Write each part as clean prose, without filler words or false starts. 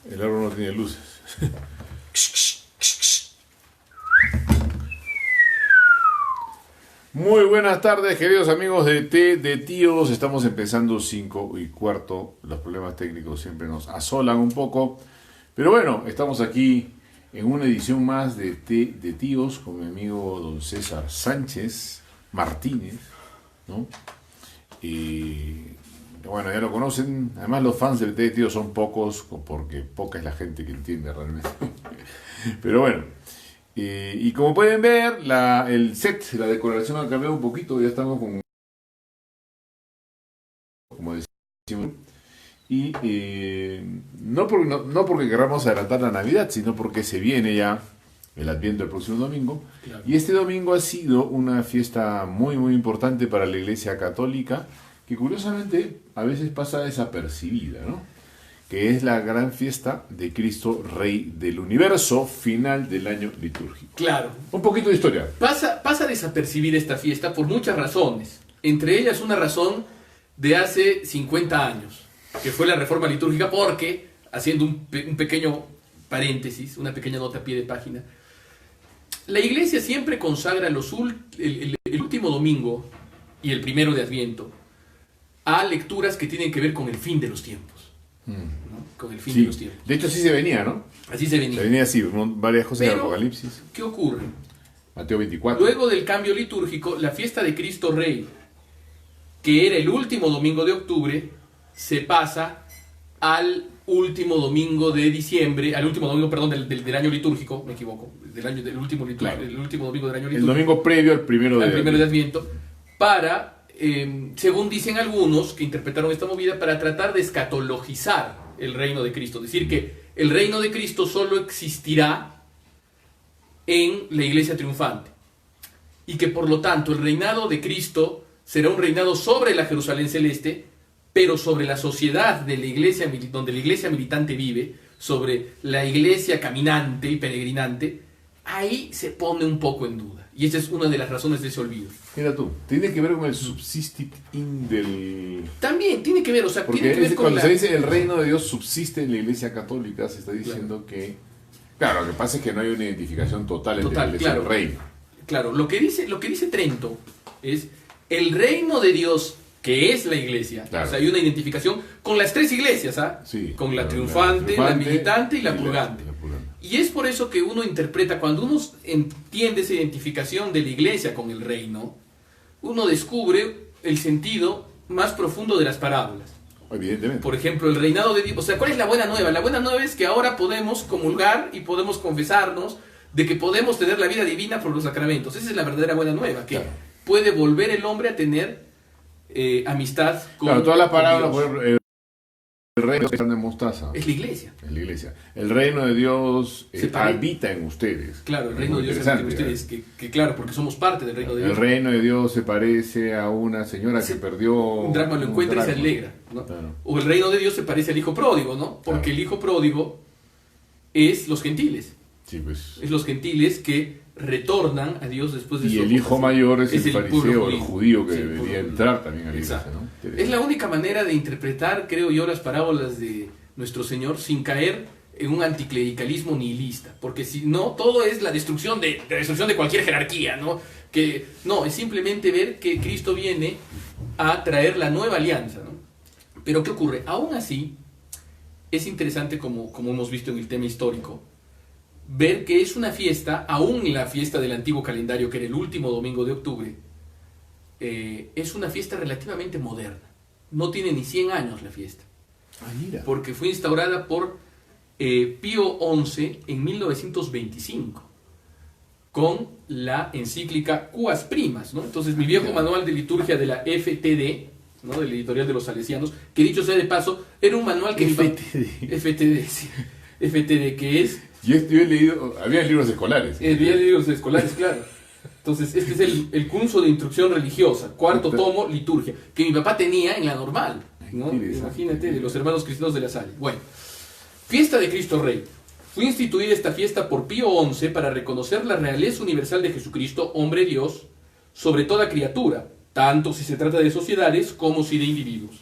El árbol no tiene luces. Muy buenas tardes, queridos amigos de Té de Tíos. Estamos empezando 5:15. Los problemas técnicos siempre nos asolan un poco. Pero bueno, estamos aquí en una edición más de Té de Tíos con mi amigo don César Sánchez Martínez, ¿no? Y bueno, ya lo conocen. Además, los fans del Té de Tíos son pocos, porque poca es la gente que entiende realmente. Pero bueno. Y como pueden ver, el set, la decoración ha cambiado un poquito. Ya estamos como decimos. Y no porque queramos adelantar la Navidad, sino porque se viene ya el Adviento el próximo domingo. Claro. Y este domingo ha sido una fiesta muy, muy importante para la Iglesia Católica, que curiosamente a veces pasa desapercibida, ¿no? Que es la gran fiesta de Cristo Rey del Universo, final del año litúrgico. Claro. Un poquito de historia. Pasa desapercibida esta fiesta por muchas razones. Entre ellas una razón de hace 50 años, que fue la reforma litúrgica, porque, haciendo un pequeño paréntesis, una pequeña nota a pie de página, la Iglesia siempre consagra el último domingo y el primero de Adviento a lecturas que tienen que ver con el fin de los tiempos. ¿No? Con el fin de los tiempos. De hecho, así se venía, ¿no? Así se venía. Se venía así, varias cosas en el Apocalipsis. ¿Qué ocurre? Mateo 24. Luego del cambio litúrgico, la fiesta de Cristo Rey, que era el último domingo de octubre, se pasa al último domingo de diciembre, al último domingo, perdón, del año litúrgico, me equivoco, del último domingo del año litúrgico. El domingo previo al primero de Adviento, para... según dicen algunos que interpretaron esta movida, para tratar de escatologizar el reino de Cristo, es decir, que el reino de Cristo solo existirá en la iglesia triunfante y que por lo tanto el reinado de Cristo será un reinado sobre la Jerusalén celeste, pero sobre la sociedad de la iglesia, donde la iglesia militante vive, sobre la iglesia caminante y peregrinante. Ahí se pone un poco en duda. Y esa es una de las razones de ese olvido. Mira tú, tiene que ver con el subsistit in del... También tiene que ver, o sea, porque tiene que ver con cuando se dice el reino de Dios subsiste en la iglesia católica, se está diciendo que... Claro, lo que pasa es que no hay una identificación total entre la iglesia y el reino. Claro, lo que dice Trento es el reino de Dios, que es la iglesia. Claro. O sea, hay una identificación con las tres iglesias, ¿ah? Sí, con la triunfante, la militante y la purgante. Y es por eso que uno interpreta, cuando uno entiende esa identificación de la iglesia con el reino, uno descubre el sentido más profundo de las parábolas. Evidentemente. Por ejemplo, el reinado de Dios. O sea, ¿cuál es la buena nueva? La buena nueva es que ahora podemos comulgar y podemos confesarnos de que podemos tener la vida divina por los sacramentos. Esa es la verdadera buena nueva, que puede volver el hombre a tener amistad con Dios. Todas las parábolas... El reino de mostaza. Es la iglesia. Es la iglesia. El reino de Dios habita en ustedes. Claro, el reino de Dios habita en ustedes. Que claro, porque somos parte del reino de Dios. El reino de Dios se parece a una señora que perdió un drama, lo encuentra y se alegra, ¿no? Claro. O el reino de Dios se parece al hijo pródigo, ¿no? Porque el hijo pródigo es los gentiles. Sí, pues. Es los gentiles que retornan a Dios después de su... Y el hijo mayor es el fariseo, el judío que debería entrar también a la iglesia, ¿no? Es la única manera de interpretar, creo yo, las parábolas de nuestro Señor sin caer en un anticlericalismo nihilista, porque si no, todo es la destrucción de cualquier jerarquía, ¿no? Que no, es simplemente ver que Cristo viene a traer la nueva alianza, ¿no? Pero ¿qué ocurre? Aún así, es interesante, como hemos visto en el tema histórico, ver que es una fiesta, aún la fiesta del antiguo calendario, que era el último domingo de octubre, es una fiesta relativamente moderna. No tiene ni 100 años la fiesta. Mira. Porque fue instaurada por Pío XI en 1925, con la encíclica Cuas Primas, ¿no? Entonces, mi viejo manual de liturgia de la FTD, ¿no? De la editorial de los salesianos, que dicho sea de paso, era un manual que... FTD, sí. FTD, que es... Yo he leído, había libros escolares. Había libros escolares, claro. Entonces, este es el curso de instrucción religiosa, cuarto tomo, liturgia, que mi papá tenía en la normal, ¿no? Imagínate, de los hermanos cristianos de la Salle. Bueno, fiesta de Cristo Rey. Fue instituida esta fiesta por Pío XI para reconocer la realeza universal de Jesucristo, hombre Dios, sobre toda criatura, tanto si se trata de sociedades como si de individuos.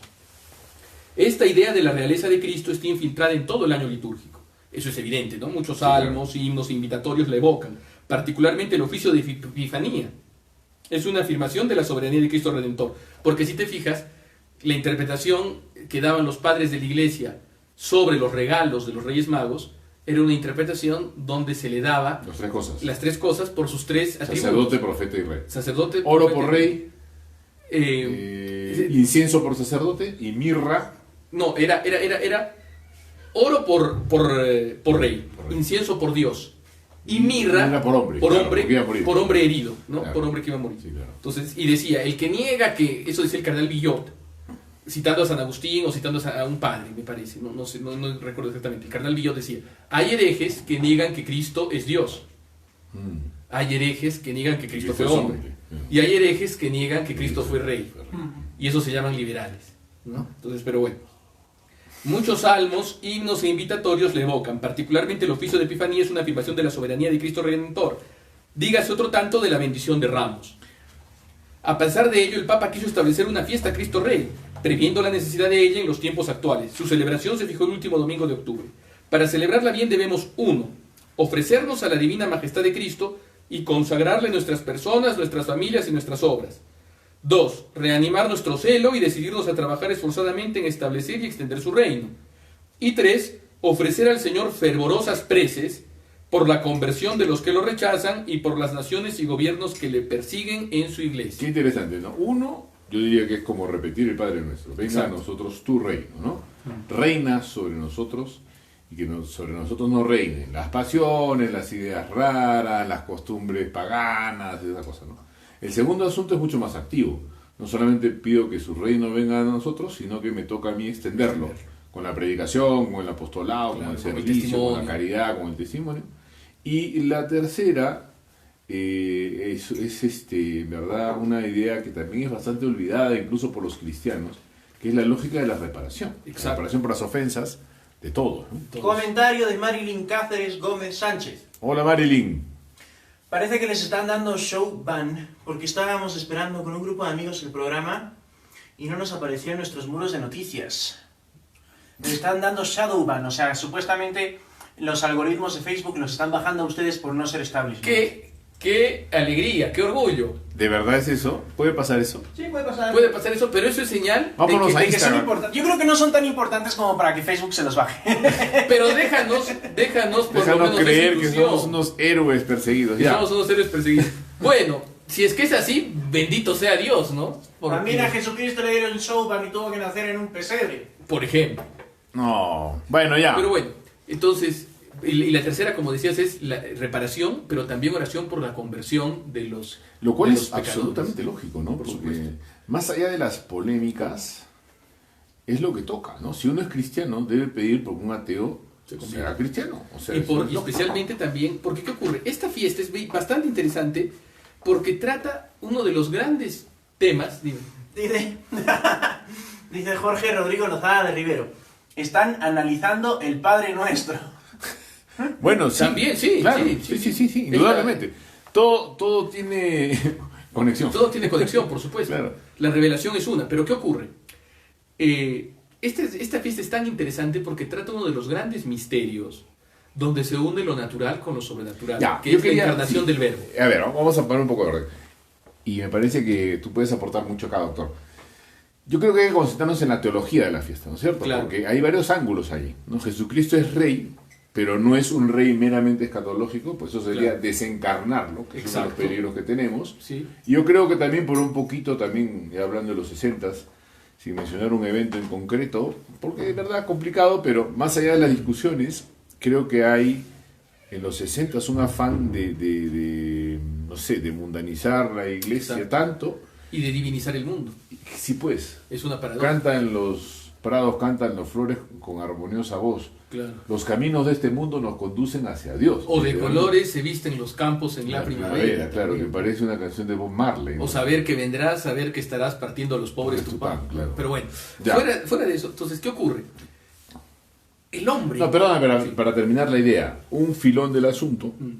Esta idea de la realeza de Cristo está infiltrada en todo el año litúrgico. Eso es evidente, ¿no? Muchos salmos, himnos, invitatorios la evocan, particularmente el oficio de Epifanía. Es una afirmación de la soberanía de Cristo Redentor. Porque si te fijas, la interpretación que daban los padres de la Iglesia sobre los regalos de los Reyes Magos era una interpretación donde se le daba las tres cosas por sus tres atributos. Sacerdote, profeta y rey. Sacerdote, oro profeta por rey, incienso por sacerdote y mirra. No, era oro por rey, incienso por Dios y mirra por hombre herido, ¿no? Claro. Por hombre que iba a morir. Sí, claro. Entonces, y decía, el que niega que, eso decía el cardenal Villot, citando a San Agustín o citando a un padre, me parece, no sé, no recuerdo exactamente. El cardenal Villot decía, hay herejes que niegan que Cristo es Dios. Hay herejes que niegan que Cristo fue hombre. Y hay herejes que niegan que Cristo fue rey. Y eso se llaman liberales, ¿no? Entonces, pero bueno. Muchos salmos, himnos e invitatorios le evocan. Particularmente el oficio de Epifanía es una afirmación de la soberanía de Cristo Redentor. Dígase otro tanto de la bendición de Ramos. A pesar de ello, el Papa quiso establecer una fiesta a Cristo Rey, previendo la necesidad de ella en los tiempos actuales. Su celebración se fijó el último domingo de octubre. Para celebrarla bien debemos, 1. Ofrecernos a la divina majestad de Cristo y consagrarle nuestras personas, nuestras familias y nuestras obras. 2. Reanimar nuestro celo y decidirnos a trabajar esforzadamente en establecer y extender su reino. Y 3. Ofrecer al Señor fervorosas preces por la conversión de los que lo rechazan y por las naciones y gobiernos que le persiguen en su iglesia. Qué interesante, ¿no? Uno, yo diría que es como repetir el Padre Nuestro. Venga Exacto. a nosotros tu reino, ¿no? Reina sobre nosotros y que sobre nosotros no reinen las pasiones, las ideas raras, las costumbres paganas, esa cosa, ¿no? El segundo asunto es mucho más activo. No solamente pido que su reino venga a nosotros, sino que me toca a mí extenderlo con la predicación, con el apostolado, Claro, con el con el servicio, con testimonio. la caridad, con el testimonio. Y la tercera es en verdad una idea que también es bastante olvidada incluso por los cristianos, que es la lógica de la reparación. Exacto. La reparación por las ofensas de todos, ¿no? Comentario de Marilyn Cáceres Gómez Sánchez. Hola Marilyn. Parece que les están dando show ban porque estábamos esperando con un grupo de amigos el programa y no nos apareció en nuestros muros de noticias. Les están dando shadow ban, o sea, supuestamente los algoritmos de Facebook los están bajando a ustedes por no ser estables. ¡Qué alegría, qué orgullo! ¿De verdad es eso? ¿Puede pasar eso? Sí, puede pasar. Puede pasar eso, pero eso es señal Vámonos de a De que son Instagram. importantes. Yo creo que no son tan importantes como para que Facebook se los baje. Pero déjanos por lo Déjanos menos creer esa que ilusión. somos unos héroes perseguidos. Que Ya. somos unos héroes perseguidos. Bueno, si es que es así, bendito sea Dios, ¿no? Porque, También a Jesucristo le dieron show ban y tuvo que nacer en un pesebre. por ejemplo. No. Bueno, ya. Pero bueno, entonces, y la tercera, como decías, es la reparación, pero también oración por la conversión de los Lo cual de es los pecadores. absolutamente lógico, ¿no? Por Porque supuesto. más allá de las polémicas, es lo que toca, ¿no? Si uno es cristiano, debe pedir por un ateo Se convierta. sea cristiano. O sea, Y, eso es y lógico. especialmente también, porque ¿qué ocurre? Esta fiesta es bastante interesante porque trata uno de los grandes temas. Dime. Dice, dice Jorge Rodrigo Lozada de Rivero. Están analizando el Padre Nuestro. Bueno, sí. También, sí, Claro, sí. sí, indudablemente. Todo tiene conexión. Todo tiene conexión, por supuesto. Claro. La revelación es una, pero ¿qué ocurre? Esta fiesta es tan interesante porque trata uno de los grandes misterios donde se une lo natural con lo sobrenatural, Ya, que yo es la quería- encarnación sí. del verbo. A ver, vamos a poner un poco de orden. Y me parece que tú puedes aportar mucho acá, doctor. Yo creo que hay que concentrarnos en la teología de la fiesta, ¿no es cierto? Claro. Porque hay varios ángulos ahí, ¿no? Jesucristo es rey, pero no es un rey meramente escatológico, pues eso sería Claro. desencarnarlo, que es uno de los Exacto. peligros que tenemos. Sí. Y yo creo que también por un poquito, también hablando de los 60s, sin mencionar un evento en concreto, porque de verdad complicado, pero más allá de las discusiones, creo que hay en los 60s un afán no sé, de mundanizar la iglesia Exacto. tanto, Y de divinizar el mundo. sí pues, Es una paradoja. cantan los prados, cantan las flores con armoniosa voz. Claro. Los caminos de este mundo nos conducen hacia Dios. O de Literalmente. colores se visten los campos en la primavera. Claro, que parece una canción de Bob Marley. ¿no? O saber que vendrás, saber que estarás partiendo a los pobres tu pan. claro. Pero bueno, Ya. fuera de eso, entonces, ¿qué ocurre? El hombre... No, perdona, Sí. para terminar la idea, un filón del asunto Mm.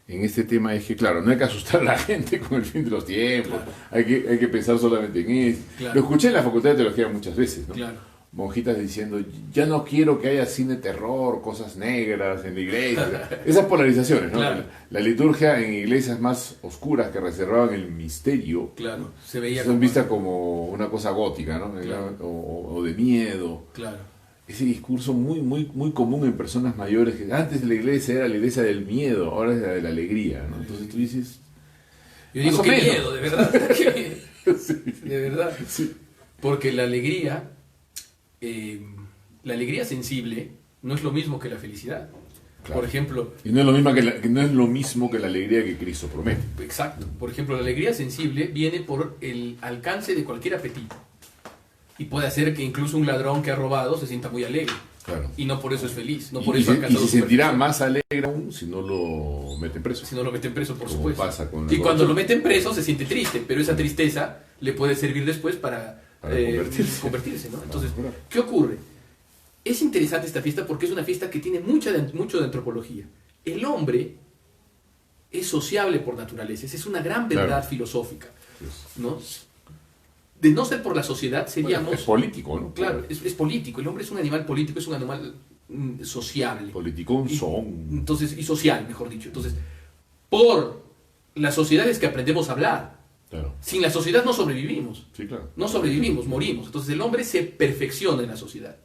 en este tema es que, claro, no hay que asustar a la gente con el fin de los tiempos, Claro. hay que pensar solamente en eso. Claro. Lo escuché en la Facultad de Teología muchas veces, ¿no? Claro. monjitas diciendo, ya no quiero que haya cine terror, cosas negras en la iglesia. Esas polarizaciones, ¿no? Claro. La liturgia en iglesias más oscuras que reservaban el misterio, Claro, se veía son vistas como una cosa gótica, ¿no? Claro. O de miedo. Claro. Ese discurso muy común en personas mayores, que antes la iglesia era la iglesia del miedo, ahora es la de la alegría, ¿no? Entonces tú dices... Yo digo, más o qué menos. miedo, de verdad. Qué miedo. Sí. De verdad. Sí. Porque la alegría sensible no es lo mismo que la felicidad. Claro. Por ejemplo, Y no es lo mismo que no es lo mismo que la alegría que Cristo promete. exacto. Por ejemplo, la alegría sensible viene por el alcance de cualquier apetito. Y puede hacer que incluso un ladrón que ha robado se sienta muy alegre. Claro. Y no por eso es feliz. No Y- por y eso ha se, y alcanzado se su sentirá perfección. más alegre aún si no lo meten preso. Si no lo meten preso, por Como supuesto. pasa con la Y cuando corrupción. lo meten preso se siente triste, pero esa tristeza le puede servir después para convertirse, ¿no? Entonces, Claro. ¿qué ocurre? Es interesante esta fiesta porque es una fiesta que tiene mucho de antropología. El hombre es sociable por naturaleza, esa es una gran verdad Claro. filosófica, Es, ¿no? De no ser por la sociedad seríamos... es político, ¿no? Claro, es político, el hombre es un animal político, es un animal sociable. Politicón Y- son. Entonces, y social, mejor dicho. Entonces, por las sociedades que aprendemos a hablar, Claro. sin la sociedad no sobrevivimos. Sí, claro. No sobrevivimos, morimos. Entonces el hombre se perfecciona en la sociedad.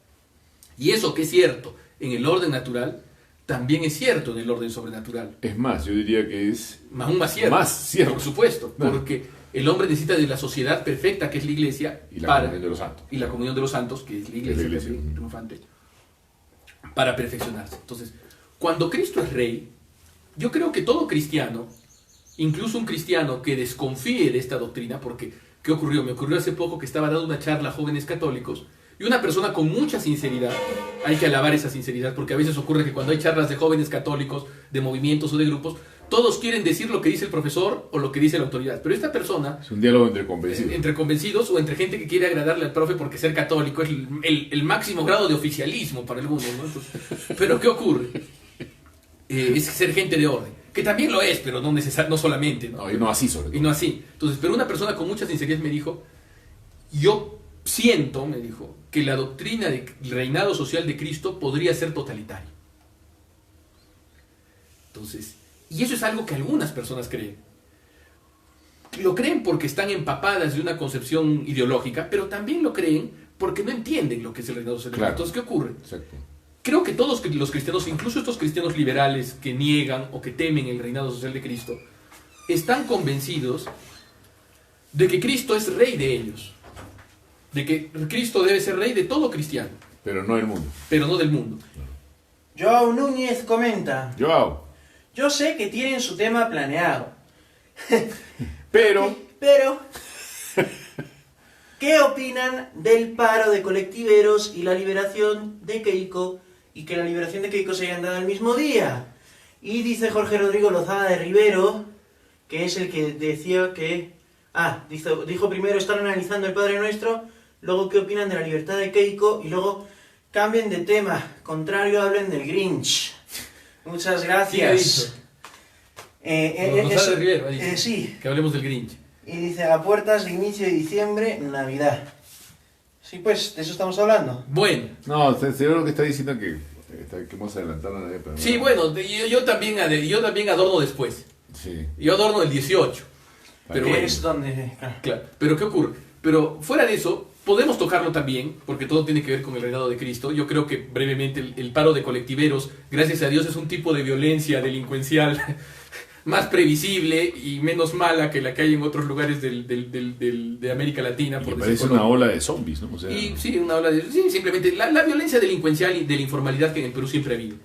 Y eso que es cierto en el orden natural, también es cierto en el orden sobrenatural. Es más, yo diría que es Aún más cierto. Más cierto. Por supuesto. Claro. Porque el hombre necesita de la sociedad perfecta, que es la iglesia, y la comunión de los santos. y la comunión de los santos, que es la iglesia, iglesia. también, triunfante, para perfeccionarse. Entonces, cuando Cristo es rey, yo creo que todo cristiano, incluso un cristiano que desconfíe de esta doctrina, porque ¿qué ocurrió? Me ocurrió hace poco que estaba dando una charla a jóvenes católicos y una persona con mucha sinceridad, hay que alabar esa sinceridad, porque a veces ocurre que cuando hay charlas de jóvenes católicos, de movimientos o de grupos, todos quieren decir lo que dice el profesor o lo que dice la autoridad, pero esta persona Es un diálogo entre convencidos. entre convencidos o entre gente que quiere agradarle al profe porque ser católico es el máximo grado de oficialismo para algunos, ¿no? Entonces, pero ¿qué ocurre? Es ser gente de orden, que también lo es, pero no solamente, ¿no? No, y no así sobre todo. Y no así. Entonces, pero una persona con mucha sinceridad me dijo, yo siento, me dijo, que la doctrina del reinado social de Cristo podría ser totalitaria. Entonces, y eso es algo que algunas personas creen. Lo creen porque están empapadas de una concepción ideológica, pero también lo creen porque no entienden lo que es el reinado social de Cristo. Claro. Entonces, ¿qué ocurre? Exacto. Creo que todos los cristianos, incluso estos cristianos liberales que niegan o que temen el reinado social de Cristo, están convencidos de que Cristo es rey de ellos, de que Cristo debe ser rey de todo cristiano, Pero no el mundo. pero no del mundo. Joao Núñez comenta: Joao. yo sé que tienen su tema planeado, Pero. pero ¿qué opinan del paro de colectiveros y la liberación de Keiko, y que la liberación de Keiko se hayan dado el mismo día? Y dice Jorge Rodrigo Lozada de Rivero, que es el que decía que... dijo primero están analizando el Padre Nuestro, luego qué opinan de la libertad de Keiko, y luego cambien de tema, contrario hablen del Grinch. Muchas gracias. Lozada de Rivero, dice, Sí, que hablemos del Grinch. y dice a puertas de inicio de diciembre, Navidad. Sí, pues, de eso estamos hablando. Bueno, No, seguro lo que está diciendo que vamos a adelantar la Navidad. Pero sí, no. bueno, yo también adorno después. Sí. Yo adorno el 18. Pero Que bueno. es donde... claro. Claro, pero ¿qué ocurre? Pero fuera de eso, podemos tocarlo también, porque todo tiene que ver con el reinado de Cristo. Yo creo que brevemente el paro de colectiveros, gracias a Dios, es un tipo de violencia delincuencial más previsible y menos mala que la que hay en otros lugares de América Latina. Y por que decir parece Colombia. una ola de zombies, ¿no? O sea, Y sí, una ola de... Sí, simplemente la violencia delincuencial y de la informalidad que en el Perú siempre ha habido.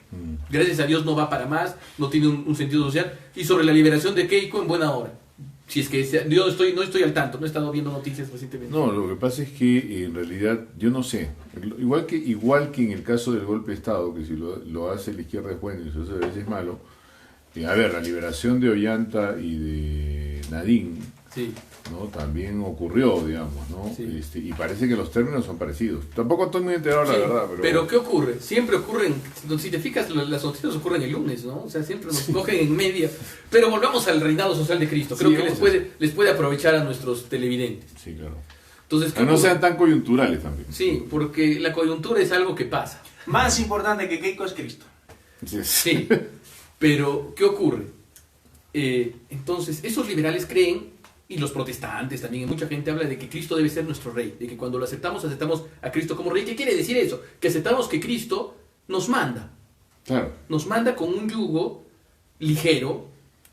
Gracias a Dios no va para más, no tiene un sentido social. Y sobre la liberación de Keiko, en buena hora. Si es que yo no estoy al tanto, no he estado viendo noticias recientemente. No, lo que pasa es que en realidad, yo no sé, igual que en el caso del golpe de Estado, que si lo hace la izquierda es bueno y si lo hace la derecha es malo, a ver, la liberación de Ollanta y de Nadine, Sí. ¿no? También ocurrió, digamos, ¿no? Sí. Y parece que los términos son parecidos. Tampoco estoy muy enterado, Sí, la verdad, pero ¿qué ocurre? Siempre ocurren, si te fijas, las noticias ocurren el lunes, ¿no? O sea, siempre nos cogen en media. Pero volvamos al reinado social de Cristo. Creo Sí, que vamos a les puede aprovechar a nuestros televidentes. Sí, claro. Entonces, Que no sean tan coyunturales también. Sí, porque la coyuntura es algo que pasa. Más importante que Keiko es Cristo. Sí, pero ¿qué ocurre? Entonces, esos liberales creen, y los protestantes también, y mucha gente habla de que Cristo debe ser nuestro rey, de que cuando lo aceptamos a Cristo como rey. ¿Qué quiere decir eso? Que aceptamos que Cristo nos manda. Claro. Nos manda con un yugo ligero,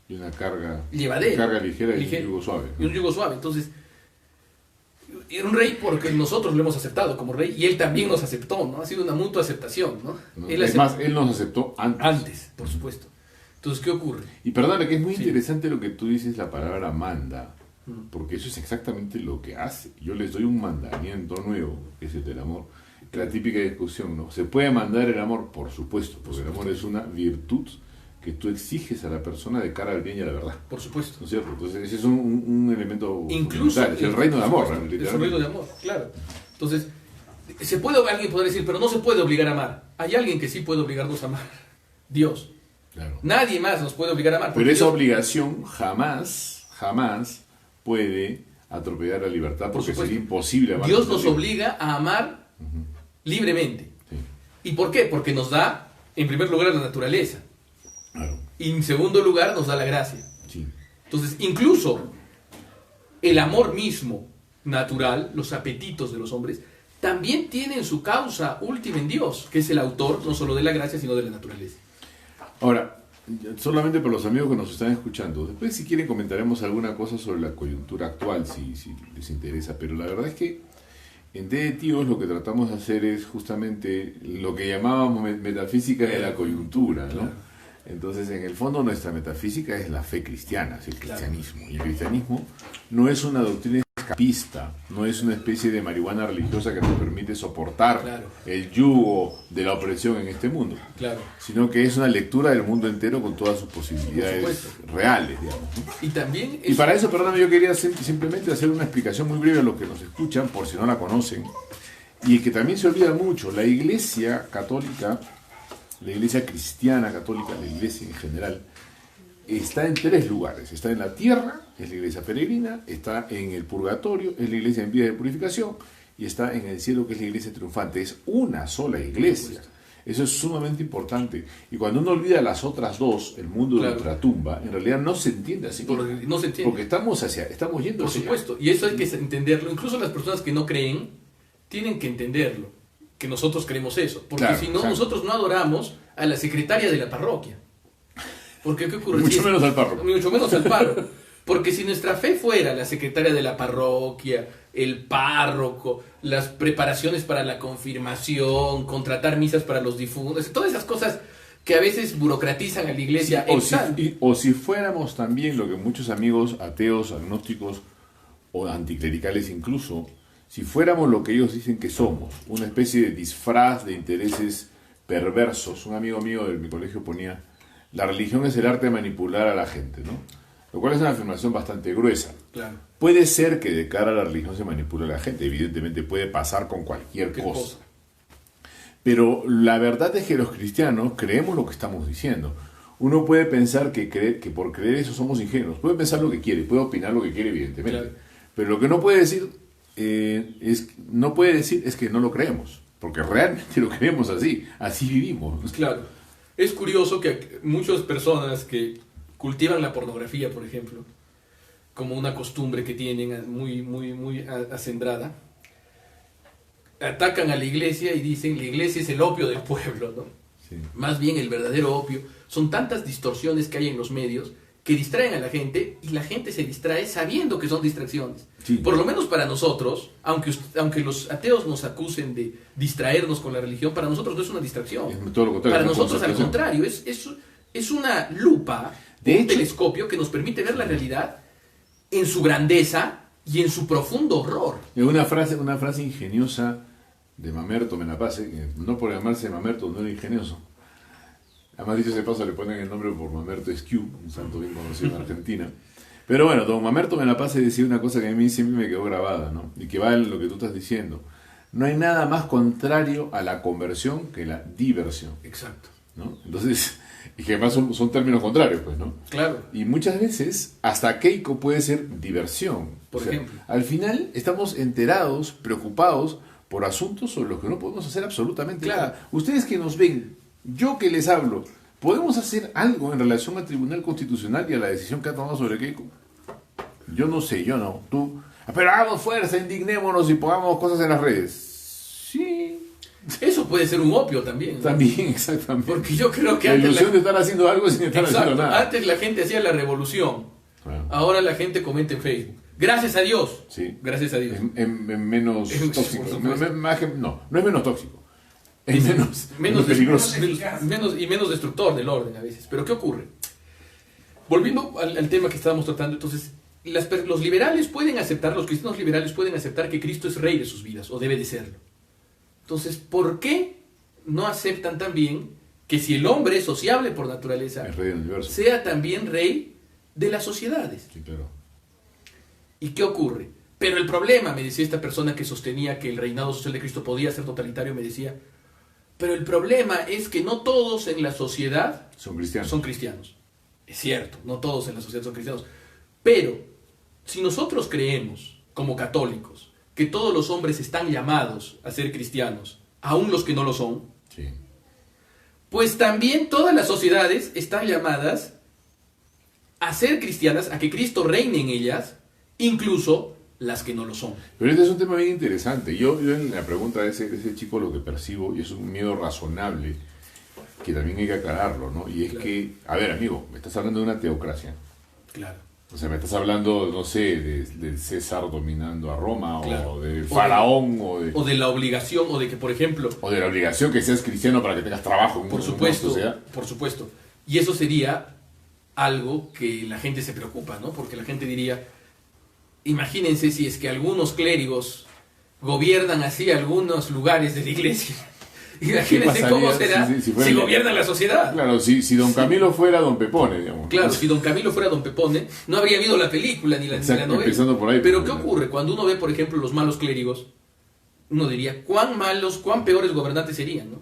Y una carga, llevadera. Una carga ligera y un yugo suave. Y un yugo suave. Entonces, era un rey porque nosotros lo hemos aceptado como rey y él también nos aceptó, ¿no? Ha sido una mutua aceptación, ¿no? ¿No? Él Es más, él nos aceptó antes. antes, por supuesto. Entonces, ¿qué ocurre? Y perdona, que es muy Sí. interesante lo que tú dices, la palabra manda, porque eso es exactamente lo que hace. Yo les doy un mandamiento nuevo, que es el del amor. La típica discusión, ¿no? ¿Se puede mandar el amor? Por supuesto, porque el amor es una virtud que tú exiges a la persona de cara al bien y a la verdad. Por supuesto. ¿No es cierto? Entonces ese es un elemento Incluso fundamental. Es el reino de amor, es el literalmente. reino de amor, claro. Entonces, alguien podría decir, pero no se puede obligar a amar. Hay alguien que sí puede obligarnos a amar. Dios. Claro. Nadie más nos puede obligar a amar. Pero porque esa Dios, obligación jamás puede atropellar la libertad, porque supuesto. sería imposible amar. Dios nos obliga a amar libremente. Sí, ¿Y por qué? Porque nos da, en primer lugar, la naturaleza. claro. Y en segundo lugar, nos da la gracia. Sí. Entonces, incluso el amor mismo natural, los apetitos de los hombres, también tienen su causa última en Dios, que es el autor no solo de la gracia, sino de la naturaleza. Ahora, solamente para los amigos que nos están escuchando, después si quieren comentaremos alguna cosa sobre la coyuntura actual, si les interesa, pero la verdad es que en Té de Tíos lo que tratamos de hacer es justamente lo que llamábamos metafísica de la coyuntura, ¿no? Claro. Entonces, en el fondo, nuestra metafísica es la fe cristiana, es el Claro. cristianismo. Y el cristianismo no es una doctrina escapista, no es una especie de marihuana religiosa que nos permite soportar Claro. el yugo de la opresión en este mundo, Claro. sino que es una lectura del mundo entero con todas sus posibilidades Por supuesto. reales, digamos, ¿no? Y también Y es- para eso, perdóname, yo quería simplemente hacer una explicación muy breve a los que nos escuchan, por si no la conocen, y que también se olvida mucho. La Iglesia católica, la Iglesia cristiana católica, la Iglesia en general, está en tres lugares. Está en la tierra, es la Iglesia peregrina, está en el purgatorio, es la Iglesia en vía de purificación, y está en el cielo, que es la Iglesia triunfante. Es una sola Iglesia. Eso es sumamente importante. Y cuando uno olvida las otras dos, el mundo Claro. de ultratumba, en realidad no se entiende así. no se entiende. Porque estamos yendo Por hacia supuesto. Y eso hay que entenderlo. Incluso las personas que no creen tienen que entenderlo. Que nosotros creemos eso. Porque Claro, si no, exacto. nosotros no adoramos a la secretaria de la parroquia. Porque ¿qué ocurre? Mucho menos al párroco. Mucho menos al párroco. Porque si nuestra fe fuera la secretaria de la parroquia, el párroco, las preparaciones para la confirmación, contratar misas para los difuntos, todas esas cosas que a veces burocratizan a la iglesia. O si fuéramos también lo que muchos amigos ateos, agnósticos o anticlericales incluso, si fuéramos lo que ellos dicen que somos, una especie de disfraz de intereses perversos. Un amigo mío de mi colegio ponía: la religión es el arte de manipular a la gente, ¿no? Lo cual es una afirmación bastante gruesa. Claro. Puede ser que de cara a la religión se manipule a la gente, evidentemente puede pasar con cualquier ¿Qué cosa. cosa? Pero la verdad es que los cristianos creemos lo que estamos diciendo. Uno puede pensar que por creer eso somos ingenuos. Puede pensar lo que quiere, puede opinar lo que quiere, evidentemente. Claro. Pero lo que no puede decir es que no lo creemos. Porque realmente lo creemos así vivimos. Pues claro. Es curioso que muchas personas que cultivan la pornografía, por ejemplo, como una costumbre que tienen muy acendrada, atacan a la iglesia y dicen: la iglesia es el opio del pueblo, ¿no? Sí. Más bien el verdadero opio. Son tantas distorsiones que hay en los medios que distraen a la gente, y la gente se distrae sabiendo que son distracciones. Sí. Por lo menos para nosotros, aunque los ateos nos acusen de distraernos con la religión, para nosotros no es una distracción. Es todo lo contrario, Para es una nosotros, al concentración. contrario, es una lupa, De un hecho- telescopio que nos permite ver la realidad en su grandeza y en su profundo horror. Una frase ingeniosa de Mamerto Menapase, que no por llamarse Mamerto no era ingenioso. Además, dicho ese paso, le ponen el nombre por Mamerto Esquiú, un santo bien conocido en Argentina. Pero bueno, don Mamerto Menapase decía una cosa que a mí siempre me quedó grabada, ¿no? Y que va en lo que tú estás diciendo. No hay nada más contrario a la conversión que la diversión, Exacto. ¿no? Entonces, Y que además son términos contrarios, pues, ¿no? Claro. Y muchas veces hasta Keiko puede ser diversión. Por ejemplo. Al final estamos enterados, preocupados por asuntos sobre los que no podemos hacer absolutamente nada. Ustedes que nos ven, yo que les hablo, ¿podemos hacer algo en relación al Tribunal Constitucional y a la decisión que ha tomado sobre Keiko? Yo no sé, yo no. Tú, pero hagamos fuerza, indignémonos y pongamos cosas en las redes. Sí. Eso puede ser un opio también, ¿no? También, exactamente. Porque yo creo que la antes ilusión de estar haciendo algo sin estar Exacto. haciendo nada. Antes la gente hacía la revolución. Bueno. Ahora la gente comenta en Facebook. Gracias a Dios. Sí. Gracias a Dios. En menos Por tóxico. supuesto. No es menos tóxico. Es menos peligroso. menos destructor del orden a veces. Pero ¿qué ocurre? Volviendo al tema que estábamos tratando, entonces, los liberales pueden aceptar, los cristianos liberales pueden aceptar que Cristo es rey de sus vidas, o debe de serlo. Entonces, ¿por qué no aceptan también que si el hombre es sociable por naturaleza, Es rey del universo. sea también rey de las sociedades? Sí, claro. ¿Y qué ocurre? Pero el problema, me decía esta persona que sostenía que el reinado social de Cristo podía ser totalitario, me decía, pero el problema es que no todos en la sociedad Son cristianos. son cristianos. Es cierto, no todos en la sociedad son cristianos. Pero si nosotros creemos, como católicos, que todos los hombres están llamados a ser cristianos, aun los que no lo son, Sí. pues también todas las sociedades están llamadas a ser cristianas, a que Cristo reine en ellas, incluso las que no lo son. Pero este es un tema bien interesante. Yo en la pregunta de ese chico lo que percibo, y es un miedo razonable, que también hay que aclararlo, ¿no? Y es Claro. que, a ver, amigo, me estás hablando de una teocracia. Claro. O sea, me estás hablando, no sé, de César dominando a Roma, Claro. o de Faraón, O de la obligación, o de que, por ejemplo, o de la obligación que seas cristiano para que tengas trabajo en por una supuesto, sociedad. por supuesto. Y eso sería algo que la gente se preocupa, ¿no? Porque la gente diría, imagínense si es que algunos clérigos gobiernan así algunos lugares de la iglesia. Imagínense pasaría cómo será si si, fuera el- gobierna la sociedad. Claro, si Don Camilo fuera Don Pepone, digamos. Claro, si Don Camilo fuera Don Pepone, no habría habido la película ni la Exacto, novela. empezando por ahí. Pero ¿qué ocurre? Cuando uno ve, por ejemplo, los malos clérigos, uno diría, cuán malos, cuán peores gobernantes serían, ¿no?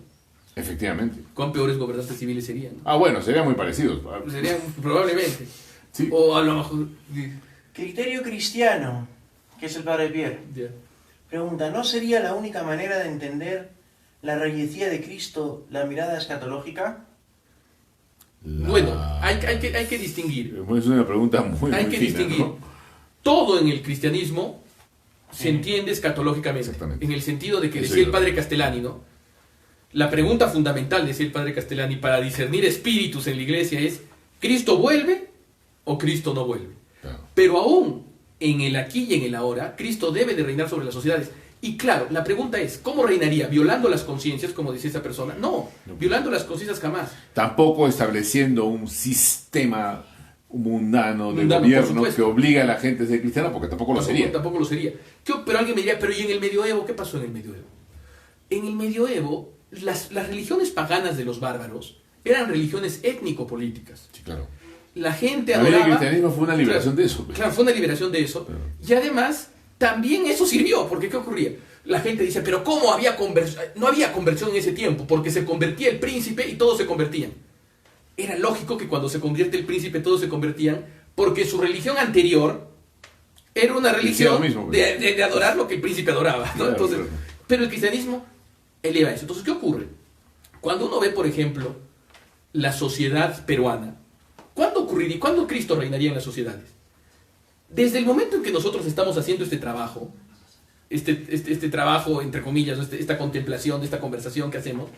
Efectivamente. Cuán peores gobernantes civiles serían, ¿no? Ah, bueno, serían muy parecidos. Serían probablemente. Sí. O a lo mejor... Criterio cristiano, que es el padre Pierre. Ya. Pregunta, ¿no sería la única manera de entender la reyecía de Cristo la mirada escatológica? Bueno, hay que distinguir. Es una pregunta muy, Hay muy que fina, distinguir. ¿no? Todo en el cristianismo se entiende escatológicamente. Exactamente. En el sentido de que Eso decía el yo. padre Castellani, ¿no? La pregunta fundamental, decía el padre Castellani, para discernir espíritus en la iglesia es, ¿Cristo vuelve o Cristo no vuelve? Claro. Pero aún en el aquí y en el ahora, Cristo debe de reinar sobre las sociedades. Y claro, la pregunta es, ¿cómo reinaría? ¿Violando las conciencias, como decía esa persona? No, violando las conciencias jamás. Tampoco estableciendo un sistema mundano de Mundano, por gobierno supuesto. que obliga a la gente a ser cristiana, porque tampoco lo sería. Tampoco lo sería. Pero alguien me diría, pero ¿y en el medioevo? ¿Qué pasó en el medioevo? En el medioevo, las religiones paganas de los bárbaros eran religiones étnico-políticas. Sí, claro. La gente También adoraba... el cristianismo fue una liberación de eso. Claro, fue una liberación de eso. Claro. Y además, también eso sirvió, porque ¿qué ocurría? La gente dice, pero ¿cómo había conversión? No había conversión en ese tiempo, porque se convertía el príncipe y todos se convertían. Era lógico que cuando se convierte el príncipe todos se convertían, porque su religión anterior era una religión lo mismo, pues. de adorar lo que el príncipe adoraba, ¿no? Claro, Entonces, claro. pero el cristianismo eleva eso. Entonces, ¿qué ocurre? Cuando uno ve, por ejemplo, la sociedad peruana, ¿cuándo ocurriría? ¿Cuándo Cristo reinaría en las sociedades? Desde el momento en que nosotros estamos haciendo este trabajo, este trabajo, entre comillas, ¿no? Esta contemplación, esta conversación que hacemos,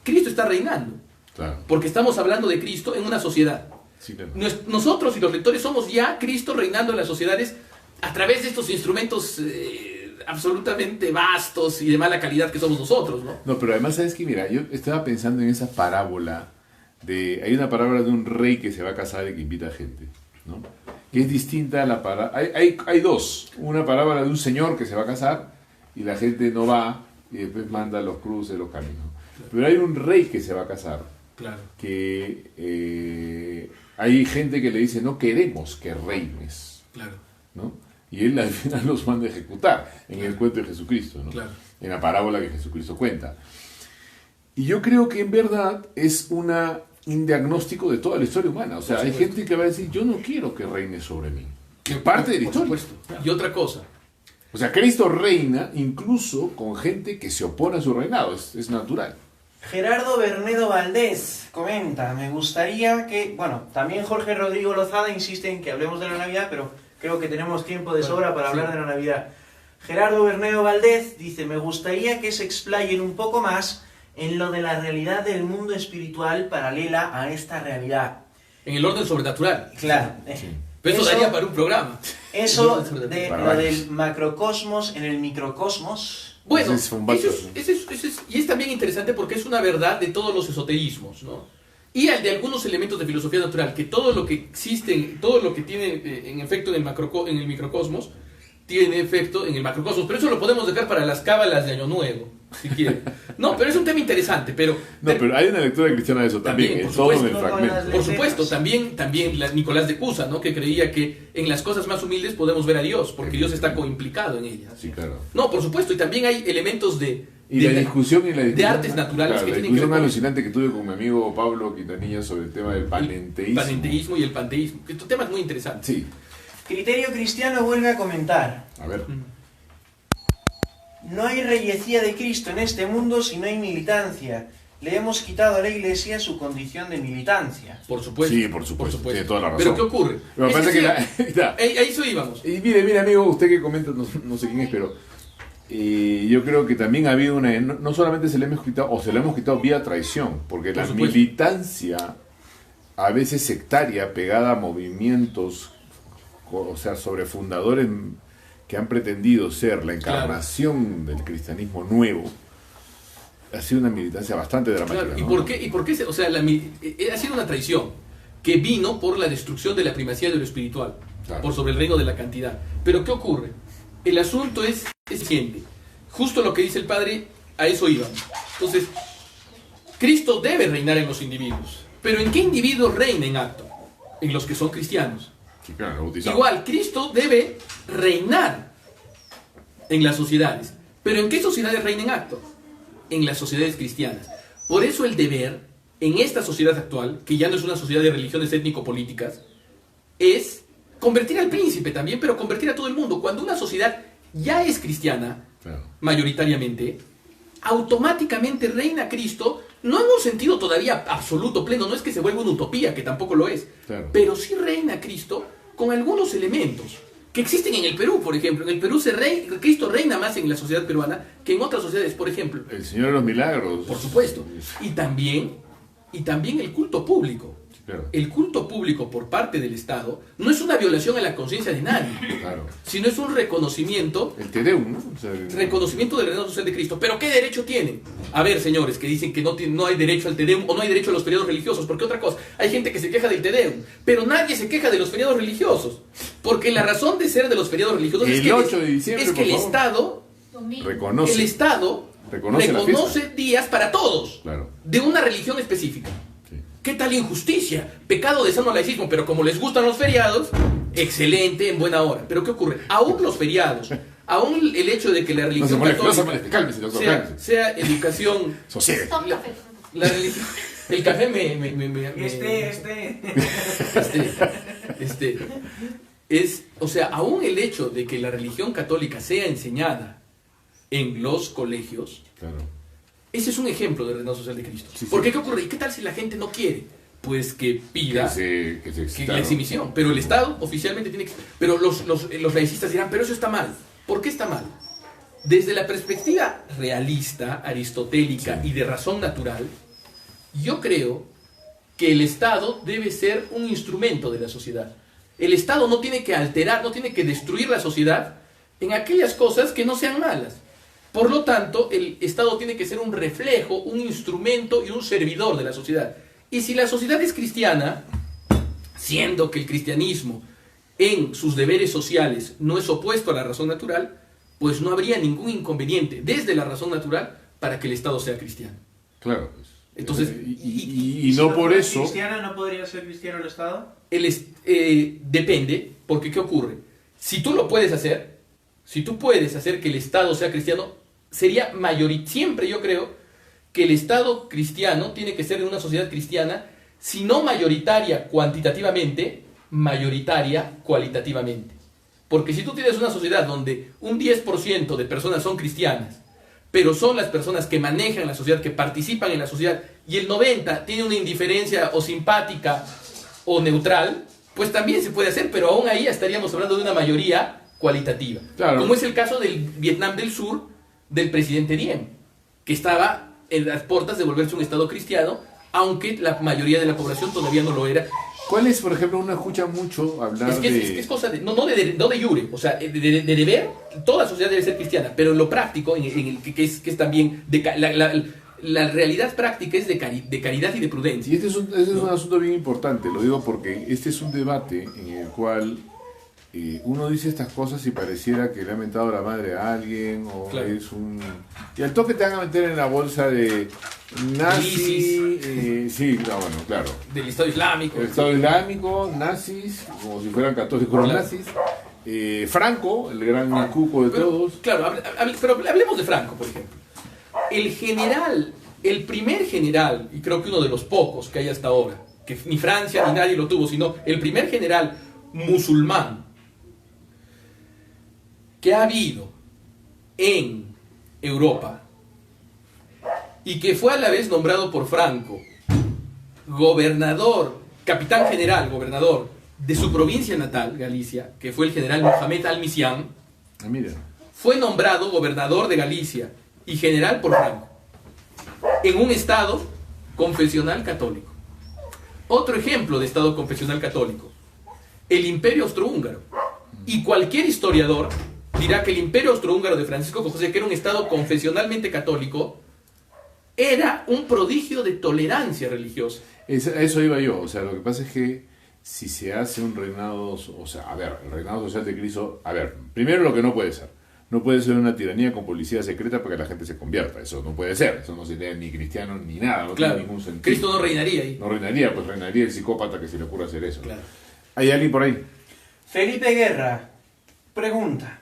Cristo está reinando. Claro. Porque estamos hablando de Cristo en una sociedad. Sí, claro. Nosotros y los lectores somos ya Cristo reinando en las sociedades a través de estos instrumentos absolutamente vastos y de mala calidad que somos nosotros, ¿no? No, pero además, ¿sabes qué? Mira, yo estaba pensando en esa parábola hay una parábola de un rey que se va a casar y que invita a gente, ¿no? Que es distinta a la parábola. Hay dos. Una parábola de un señor que se va a casar y la gente no va y después manda los cruces, los caminos. Pero hay un rey que se va a casar, Claro. que hay gente que le dice, no queremos que reines, Claro. ¿no? Y él al final los manda a ejecutar en el cuento de Jesucristo, ¿no? Claro. En la parábola que Jesucristo cuenta. Y yo creo que en verdad es una un diagnóstico de toda la historia humana. O sea, hay gente que va a decir, yo no quiero que reine sobre mí. Que parte de la historia. Por supuesto. Y otra cosa. O sea, Cristo reina incluso con gente que se opone a su reinado. Es natural. Gerardo Bernedo Valdés comenta, me gustaría que... Bueno, también Jorge Rodrigo Lozada insiste en que hablemos de la Navidad, pero creo que tenemos tiempo de sobra para hablar de la Navidad. Gerardo Bernedo Valdés dice, me gustaría que se explayen un poco más en lo de la realidad del mundo espiritual paralela a esta realidad. En el orden sobrenatural. Claro. Sí. Pero eso daría para un programa. Eso de lo del macrocosmos en el microcosmos. Bueno, Ese es un vaso. y es también interesante porque es una verdad de todos los esoterismos, ¿no? Y de algunos elementos de filosofía natural, que todo lo que existe, todo lo que tiene en efecto en el microcosmos, tiene efecto en el macrocosmos. Pero eso lo podemos dejar para las cábalas de Año Nuevo, si quieren. No, pero es un tema interesante, pero... No, pero hay una lectura cristiana de eso también, También, en por todo en el supuesto, fragmento. Por supuesto, también Nicolás de Cusa, ¿no? Que creía que en las cosas más humildes podemos ver a Dios, porque Dios está implicado en ellas. Sí, claro. No, por supuesto, y también hay elementos de discusión de artes naturales claro, que la tienen que ver discusión con alucinante que tuve con mi amigo Pablo Quintanilla sobre el tema del panenteísmo. el panenteísmo y el panteísmo. Estos temas muy interesantes. Sí, Criterio Cristiano vuelve a comentar. a ver. No hay reyesía de Cristo en este mundo si no hay militancia. Le hemos quitado a la Iglesia su condición de militancia. Por supuesto. Sí, por supuesto, tiene toda la razón. Pero ¿qué ocurre? Pero me Es parece que decir, ahí eso íbamos. Y mire amigo, usted que comenta, no sé quién es, pero yo creo que también ha habido una, no solamente se le hemos quitado, o se le hemos quitado vía traición, porque la supuesto. militancia, a veces sectaria, pegada a movimientos, o sea, sobre fundadores que han pretendido ser la encarnación del cristianismo nuevo, ha sido una militancia bastante dramática. Claro, ¿y ¿no? por qué? O sea, ha sido una traición que vino por la destrucción de la primacía de lo espiritual, Claro. por sobre el reino de la cantidad. Pero ¿qué ocurre? El asunto es el siguiente. Justo lo que dice el Padre, a eso íbamos. Entonces, Cristo debe reinar en los individuos. ¿Pero en qué individuos reina en acto? En los que son cristianos. Sí, claro, bautizado. Igual, Cristo debe reinar en las sociedades. ¿Pero en qué sociedades reina en acto? En las sociedades cristianas. Por eso el deber, en esta sociedad actual, que ya no es una sociedad de religiones étnico-políticas, es convertir al príncipe también, pero convertir a todo el mundo. Cuando una sociedad ya es cristiana, Claro. mayoritariamente, automáticamente reina Cristo, no en un sentido todavía absoluto, pleno, no es que se vuelva una utopía, que tampoco lo es, Claro. pero sí reina Cristo con algunos elementos que existen en el Perú, por ejemplo. En el Perú Cristo reina más en la sociedad peruana que en otras sociedades, por ejemplo. El Señor de los Milagros. Por supuesto. Y también el culto público. Sí, claro. El culto público por parte del Estado no es una violación a la conciencia de nadie, Claro. sino es un reconocimiento El Te Deum, ¿no? O sea, reconocimiento del reino social de Cristo. ¿Pero qué derecho tienen? A ver, señores, que dicen que no hay derecho al Te Deum o no hay derecho a los feriados religiosos. Porque otra cosa, hay gente que se queja del Te Deum, pero nadie se queja de los feriados religiosos. Porque la razón de ser de los feriados religiosos El es que, 8 de diciembre, es que por el favor. Estado, reconoce. el Estado Reconoce la fiesta. días para todos, Claro. de una religión específica. Sí. ¿Qué tal injusticia? Pecado de sano laicismo, pero como les gustan los feriados, excelente, en buena hora. Pero ¿qué ocurre? Aún los feriados, aún el hecho de que la No se religión moleste, no se católica moleste, cálmese, doctor, sea, cálmese. sea educación, Sosiega. Stop café. la religión, el café o sea, aún el hecho de que la religión católica sea enseñada en los colegios, Claro. ese es un ejemplo del reino social de Cristo. Sí, sí. Porque ¿qué ocurre? ¿Y qué tal si la gente no quiere? Pues que pida Que se que claro. la exhibición. Pero el Estado oficialmente tiene que... Pero los laicistas dirán, pero eso está mal. ¿Por qué está mal? Desde la perspectiva realista, aristotélica Sí. y de razón natural, yo creo que el Estado debe ser un instrumento de la sociedad. El Estado no tiene que alterar, no tiene que destruir la sociedad en aquellas cosas que no sean malas. Por lo tanto, el Estado tiene que ser un reflejo, un instrumento y un servidor de la sociedad. Y si la sociedad es cristiana, siendo que el cristianismo en sus deberes sociales no es opuesto a la razón natural, pues no habría ningún inconveniente desde la razón natural para que el Estado sea cristiano. Claro. Entonces, y Si no por fuera eso. cristiana, ¿no podría ser cristiano el Estado? Depende, porque ¿qué ocurre? Si tú lo puedes hacer, si tú puedes hacer que el Estado sea cristiano, sería siempre yo creo que el Estado cristiano tiene que ser de una sociedad cristiana si no mayoritaria cuantitativamente, mayoritaria cualitativamente. Porque si tú tienes una sociedad donde un 10% de personas son cristianas, pero son las personas que manejan la sociedad, que participan en la sociedad, y el 90% tiene una indiferencia o simpática o neutral, pues también se puede hacer, pero aún ahí estaríamos hablando de una mayoría cualitativa. Claro. Como es el caso del Vietnam del Sur, del presidente Diem, que estaba en las puertas de volverse un estado cristiano, aunque la mayoría de la población todavía no lo era. ¿Cuál es, por ejemplo, uno escucha mucho hablar Es que es cosa de, no de jure, o sea, de deber, toda sociedad debe ser cristiana, pero en lo práctico, en el que es también, la realidad práctica es de caridad y de prudencia. Y este es un asunto bien importante, lo digo porque este es un debate en el cual uno dice estas cosas y pareciera que le ha mentado la madre a alguien, o claro. es un... Y al toque te van a meter en la bolsa de nazi, sí, bueno, claro. Del Estado Islámico. El Estado Islámico, nazis, como si fueran católicos los Claro. nazis. Franco, el gran cuco de todos. Claro, pero hablemos de Franco, por ejemplo. El primer general, y creo que uno de los pocos que hay hasta ahora, que ni Francia ni nadie lo tuvo, sino el primer general musulmán que ha habido en Europa y que fue a la vez nombrado por Franco gobernador de su provincia natal, Galicia, que fue el general Mohamed Al-Misyam, Mira, fue nombrado gobernador de Galicia y general por Franco, en un estado confesional católico. Otro ejemplo de estado confesional católico, el Imperio Austrohúngaro. Y cualquier historiador dirá que el Imperio Austrohúngaro de Francisco José, que era un estado confesionalmente católico, era un prodigio de tolerancia religiosa. a eso iba yo. O sea, lo que pasa es que si se hace un reinado, o sea, a ver, el reinado social de Cristo, a ver, primero lo que no puede ser. No puede ser una tiranía con policía secreta para que la gente se convierta. Eso no puede ser. Eso no sería ni cristiano ni nada. No Claro, tiene ningún sentido. Cristo no reinaría ahí. No reinaría, pues reinaría el psicópata que se le ocurra hacer eso. Claro. ¿Hay alguien por ahí? Felipe Guerra pregunta: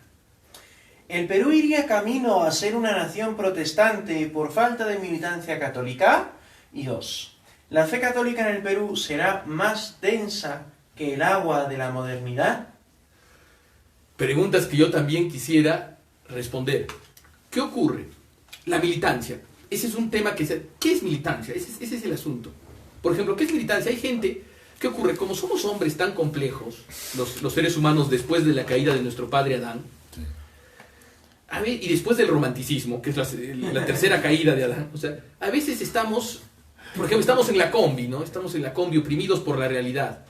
¿el Perú iría camino a ser una nación protestante por falta de militancia católica? Y 2. ¿La fe católica en el Perú será más densa que el agua de la modernidad? Preguntas que yo también quisiera responder. ¿Qué ocurre? La militancia. Ese es un tema ¿qué es militancia? Ese es el asunto. Por ejemplo, ¿qué es militancia? Hay gente... ¿Qué ocurre? Como somos hombres tan complejos, los seres humanos después de la caída de nuestro padre Adán, Sí. y después del romanticismo, que es la tercera caída de Adán, o sea, a veces estamos, por ejemplo, estamos en la combi, ¿no? Estamos en la combi oprimidos por la realidad.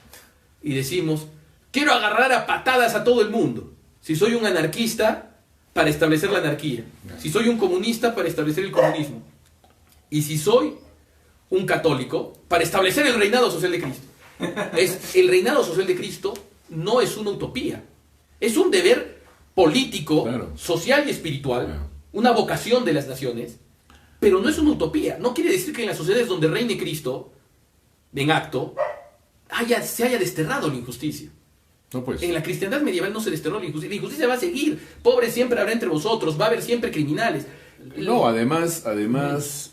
Y decimos, quiero agarrar a patadas a todo el mundo. Si soy un anarquista, para establecer la anarquía. Si soy un comunista, para establecer el comunismo. Y si soy un católico, para establecer el reinado social de Cristo. El reinado social de Cristo no es una utopía. Es un deber político, Claro. social y espiritual, Claro. una vocación de las naciones, pero no es una utopía. No quiere decir que en las sociedades donde reine Cristo, en acto, se haya desterrado la injusticia. No, pues. En la cristiandad medieval no se desterró la injusticia. La injusticia va a seguir. Pobres siempre habrá entre vosotros. Va a haber siempre criminales. No, además,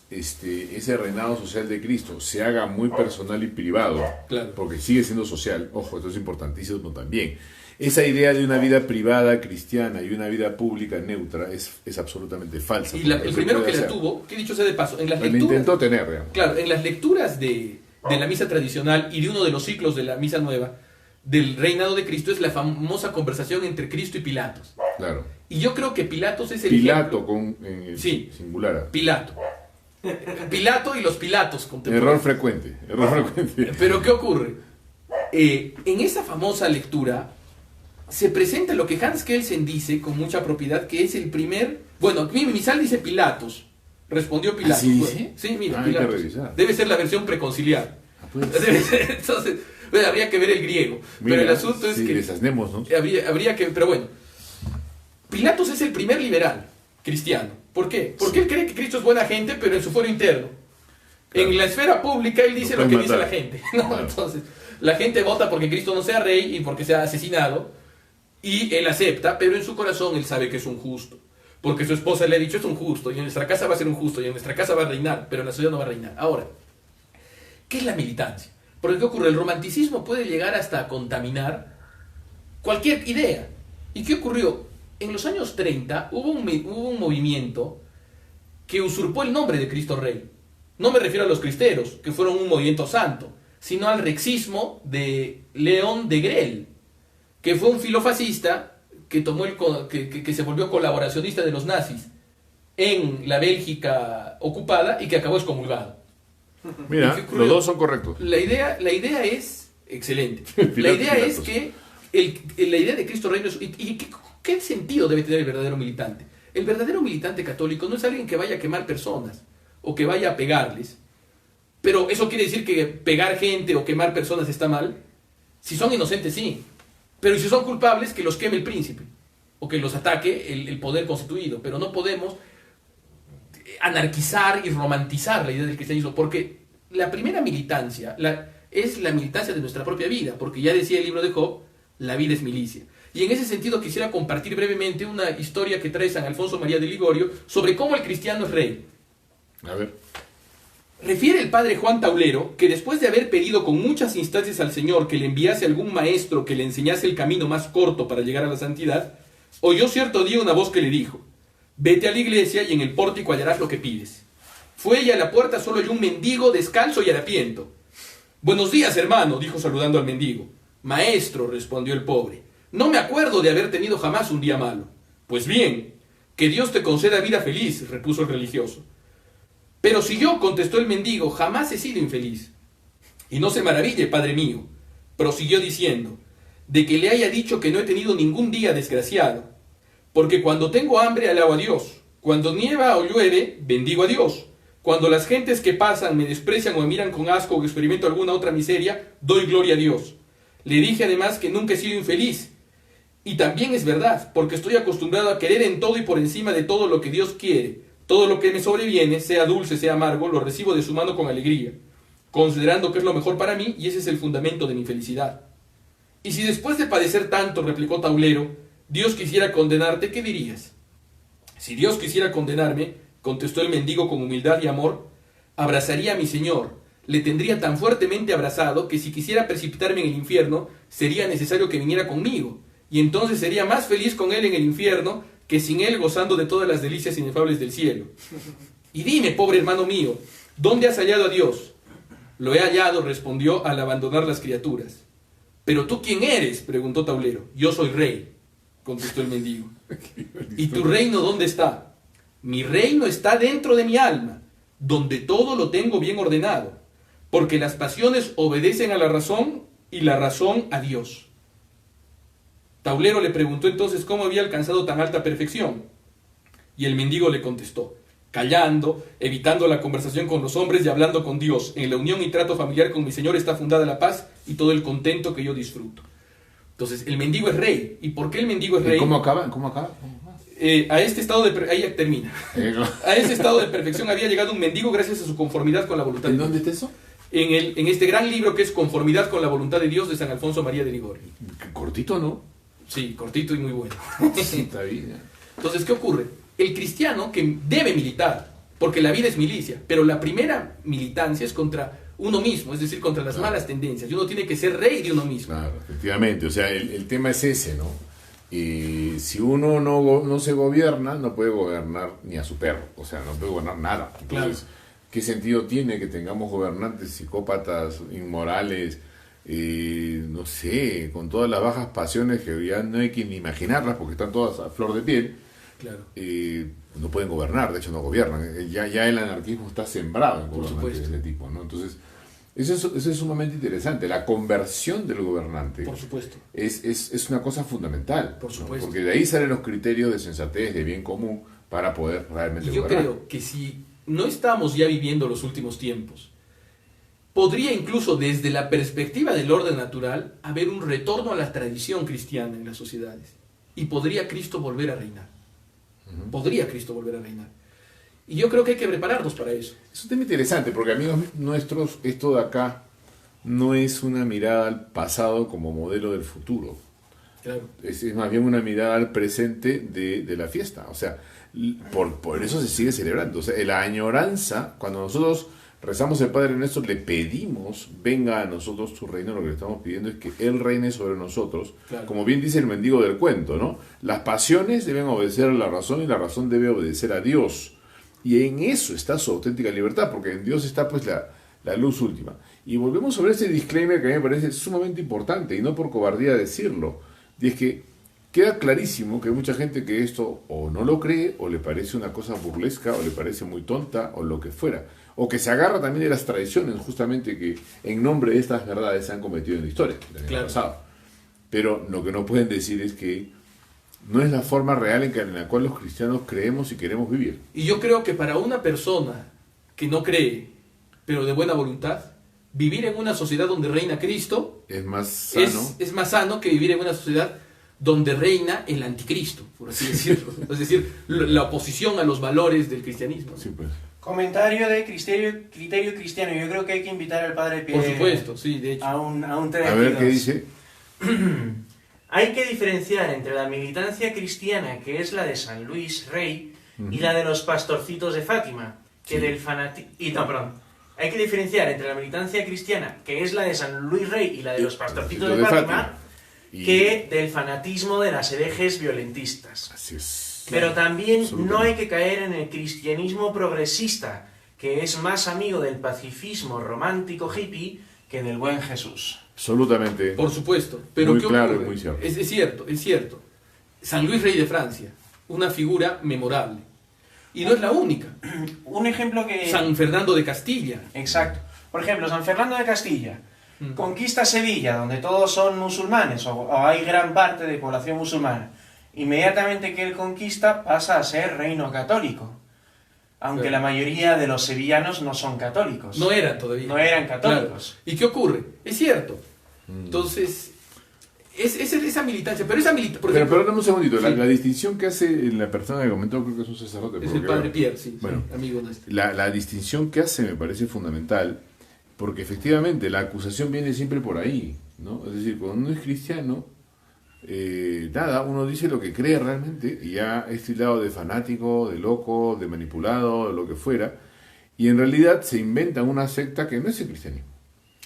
ese reinado social de Cristo se haga muy personal y privado, Claro. porque sigue siendo social. Ojo, esto es importantísimo también. Esa idea de una vida privada cristiana y una vida pública neutra es absolutamente falsa. Y porque el no se primero puede que la hacer. tuvo, que dicho sea de paso, en las Lo lecturas... intentó tener, digamos. Claro, en las lecturas de la misa tradicional y de uno de los ciclos de la misa nueva del reinado de Cristo es la famosa conversación entre Cristo y Pilatos. Claro. Y yo creo que Pilatos es el Pilato ejemplo. con Sí. singular. Pilato. Pilato y los Pilatos Error contemporáneos. frecuente. Pero ¿qué ocurre? En esa famosa lectura se presenta lo que Hans Kelsen dice con mucha propiedad, que es el primer... Bueno, aquí mi misal dice Pilatos. Respondió Pilatos. ¿Así dice? Sí, mira, Hay que Pilatos. revisar. Debe ser la versión preconciliar. Ah, pues. Debe ser, entonces, bueno, habría que ver el griego. Mira, pero el asunto es sí, que... desasnemos, ¿no? Habría que... Pero bueno, Pilatos es el primer liberal cristiano. ¿Por qué? Porque él cree que Cristo es buena gente, pero en su fuero interno. Claro. En la esfera pública él dice Lo lo que pueden dice la matar. gente. ¿No? Claro. Entonces, la gente vota porque Cristo no sea rey y porque sea asesinado. Y él acepta, pero en su corazón él sabe que es un justo. Porque su esposa le ha dicho es un justo, y en nuestra casa va a ser un justo, y en nuestra casa va a reinar, pero en la sociedad no va a reinar. Ahora, ¿qué es la militancia? Porque ¿qué ocurre? El romanticismo puede llegar hasta a contaminar cualquier idea. ¿Y qué ocurrió? En los años 30 hubo un movimiento que usurpó el nombre de Cristo Rey. No me refiero a los cristeros, que fueron un movimiento santo, sino al rexismo de León de Grel, que fue un filofascista que, que se volvió colaboracionista de los nazis en la Bélgica ocupada y que acabó excomulgado. Mira, los dos son correctos. La idea es excelente. La idea es que la idea de Cristo Rey no es, y ¿qué sentido debe tener el verdadero militante? El verdadero militante católico no es alguien que vaya a quemar personas o que vaya a pegarles. Pero eso quiere decir que pegar gente o quemar personas está mal. Si son inocentes, sí. Pero si son culpables, que los queme el príncipe o que los ataque el poder constituido. Pero no podemos anarquizar y romantizar la idea del cristianismo, porque la primera militancia es la militancia de nuestra propia vida, porque ya decía el libro de Job, la vida es milicia. Y en ese sentido quisiera compartir brevemente una historia que trae San Alfonso María de Ligorio sobre cómo el cristiano es rey. A ver. Refiere el padre Juan Taulero que después de haber pedido con muchas instancias al Señor que le enviase algún maestro que le enseñase el camino más corto para llegar a la santidad, oyó cierto día una voz que le dijo: vete a la iglesia y en el pórtico hallarás lo que pides. Fue ella a la puerta, solo oyó un mendigo descalzo y harapiento. Buenos días, hermano, dijo saludando al mendigo. Maestro, respondió el pobre, no me acuerdo de haber tenido jamás un día malo. Pues bien, que Dios te conceda vida feliz, repuso el religioso. Pero si yo, contestó el mendigo, jamás he sido infeliz. Y no se maraville, padre mío, prosiguió diciendo, de que le haya dicho que no he tenido ningún día desgraciado. Porque cuando tengo hambre, alabo a Dios. Cuando nieva o llueve, bendigo a Dios. Cuando las gentes que pasan me desprecian o me miran con asco o experimento alguna otra miseria, doy gloria a Dios. Le dije además que nunca he sido infeliz. Y también es verdad, porque estoy acostumbrado a querer en todo y por encima de todo lo que Dios quiere. Todo lo que me sobreviene, sea dulce, sea amargo, lo recibo de su mano con alegría, considerando que es lo mejor para mí y ese es el fundamento de mi felicidad. Y si después de padecer tanto, replicó Taulero, Dios quisiera condenarte, ¿qué dirías? Si Dios quisiera condenarme, contestó el mendigo con humildad y amor, abrazaría a mi Señor, le tendría tan fuertemente abrazado que si quisiera precipitarme en el infierno, sería necesario que viniera conmigo, y entonces sería más feliz con él en el infierno que sin él gozando de todas las delicias inefables del cielo. Y dime, pobre hermano mío, ¿dónde has hallado a Dios? Lo he hallado, respondió, al abandonar las criaturas. ¿Pero tú quién eres?, preguntó Taulero. Yo soy rey, contestó el mendigo. ¿Y tu reino dónde está? Mi reino está dentro de mi alma, donde todo lo tengo bien ordenado, porque las pasiones obedecen a la razón y la razón a Dios. Taulero le preguntó entonces cómo había alcanzado tan alta perfección. Y el mendigo le contestó, callando, evitando la conversación con los hombres y hablando con Dios. En la unión y trato familiar con mi Señor está fundada la paz y todo el contento que yo disfruto. Entonces, el mendigo es rey. ¿Y por qué el mendigo es rey? ¿Cómo acaba? A este estado de ahí termina. A ese estado de perfección había llegado un mendigo gracias a su conformidad con la voluntad de Dios. ¿Dónde está eso? En este gran libro que es Conformidad con la voluntad de Dios de San Alfonso María de Ligorio. Cortito, ¿no? Sí, cortito y muy bueno. Sí, está bien. Entonces, ¿qué ocurre? El cristiano que debe militar, porque la vida es milicia, pero la primera militancia es contra uno mismo, es decir, contra las malas tendencias. Y uno tiene que ser rey de uno mismo. Claro, efectivamente. O sea, el tema es ese, ¿no? Y si uno no se gobierna, no puede gobernar ni a su perro. O sea, no puede gobernar nada. Entonces, Claro. ¿qué sentido tiene que tengamos gobernantes psicópatas, inmorales, no sé, con todas las bajas pasiones que ya no hay que ni imaginarlas porque están todas a flor de piel? Claro. No pueden gobernar, de hecho no gobiernan. Ya el anarquismo está sembrado en Por gobernantes supuesto. de ese tipo, ¿no? Entonces, eso es sumamente interesante. La conversión del gobernante Por supuesto. es una cosa fundamental. Por ¿no? supuesto. Porque de ahí salen los criterios de sensatez, de bien común, para poder realmente Y yo gobernar. creo que si no estamos ya viviendo los últimos tiempos, podría incluso desde la perspectiva del orden natural haber un retorno a la tradición cristiana en las sociedades. Y podría Cristo volver a reinar. Podría Cristo volver a reinar. Y yo creo que hay que prepararnos para eso. Es un tema interesante, porque amigos nuestros, esto de acá no es una mirada al pasado como modelo del futuro. Claro. Es más bien una mirada al presente de la fiesta. O sea, por eso se sigue celebrando. O sea, la añoranza, cuando nosotros rezamos el Padre Nuestro, le pedimos, venga a nosotros tu reino, lo que le estamos pidiendo es que Él reine sobre nosotros, Claro. como bien dice el mendigo del cuento, ¿no? Las pasiones deben obedecer a la razón y la razón debe obedecer a Dios. Y en eso está su auténtica libertad, porque en Dios está pues la luz última. Y volvemos sobre ese disclaimer que a mí me parece sumamente importante, y no por cobardía decirlo, y es que queda clarísimo que hay mucha gente que esto o no lo cree, o le parece una cosa burlesca, o le parece muy tonta, o lo que fuera. O que se agarra también de las tradiciones, justamente, que en nombre de estas verdades se han cometido en la historia, en el Claro. pasado. Pero lo que no pueden decir es que no es la forma real en la cual los cristianos creemos y queremos vivir. Y yo creo que para una persona que no cree, pero de buena voluntad, vivir en una sociedad donde reina Cristo Es más sano. es más sano que vivir en una sociedad donde reina el anticristo, por así decirlo. Es decir, la oposición a los valores del cristianismo. Sí, pues. Comentario de criterio cristiano. Yo creo que hay que invitar al padre Por Pierre supuesto, sí, de hecho. a un A ver qué dice. Hay que diferenciar entre la militancia cristiana, que es la de San Luis Rey, y la de los pastorcitos de Fátima, que del fanatismo... Hay que diferenciar entre la militancia cristiana, que es la de San Luis Rey, y la de los pastorcitos de Fátima, Y- que del fanatismo de las herejes violentistas. Así es. Pero también absolutamente. no hay que caer en el cristianismo progresista, que es más amigo del pacifismo romántico hippie que del buen Jesús. Absolutamente. Por supuesto. Pero Muy ¿qué claro y ocurre? muy cierto. Es cierto, es cierto. San Luis Rey de Francia, una figura memorable. Y no es la única. Un ejemplo que... San Fernando de Castilla. Exacto. Por ejemplo, San Fernando de Castilla conquista Sevilla, donde todos son musulmanes, o hay gran parte de población musulmana. Inmediatamente que él conquista, pasa a ser reino católico. Aunque Claro. la mayoría de los sevillanos no son católicos. No eran todavía. No eran católicos. Claro. ¿Y qué ocurre? Es cierto. Entonces, es esa militancia. Pero esa militancia, por Pero ejemplo, dame un segundito. La, Sí. la distinción que hace la persona que comentó, creo que es un sacerdote. es por el lo que padre veo. Pierre, sí, Bueno. sí, amigo nuestro. La distinción que hace me parece fundamental, porque efectivamente la acusación viene siempre por ahí, ¿no? Es decir, cuando uno es cristiano, nada, uno dice lo que cree realmente, y ya es tildado de fanático, de loco, de manipulado, de lo que fuera, y en realidad se inventan una secta que no es el cristianismo.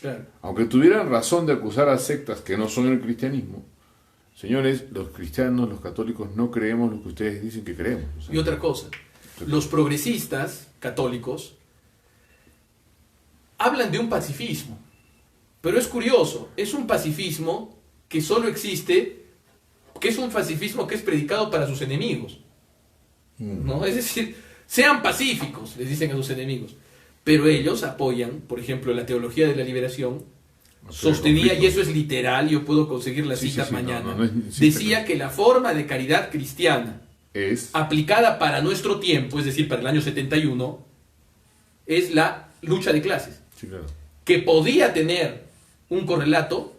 Claro. Aunque tuvieran razón de acusar a sectas que no son el cristianismo, señores, los cristianos, los católicos, no creemos lo que ustedes dicen que creemos. O sea, Y otra cosa, los progresistas católicos hablan de un pacifismo, pero es curioso, es un pacifismo que solo existe, que es un pacifismo que es predicado para sus enemigos, ¿no? Es decir, sean pacíficos, les dicen a sus enemigos, pero ellos apoyan, por ejemplo, la teología de la liberación, sostenía, y eso es literal, yo puedo conseguir las Sí, sí, citas sí, mañana, no es- sí, decía que la forma de caridad cristiana es aplicada para nuestro tiempo, es decir, para el año 71, es la lucha de clases, sí, claro. que podía tener un correlato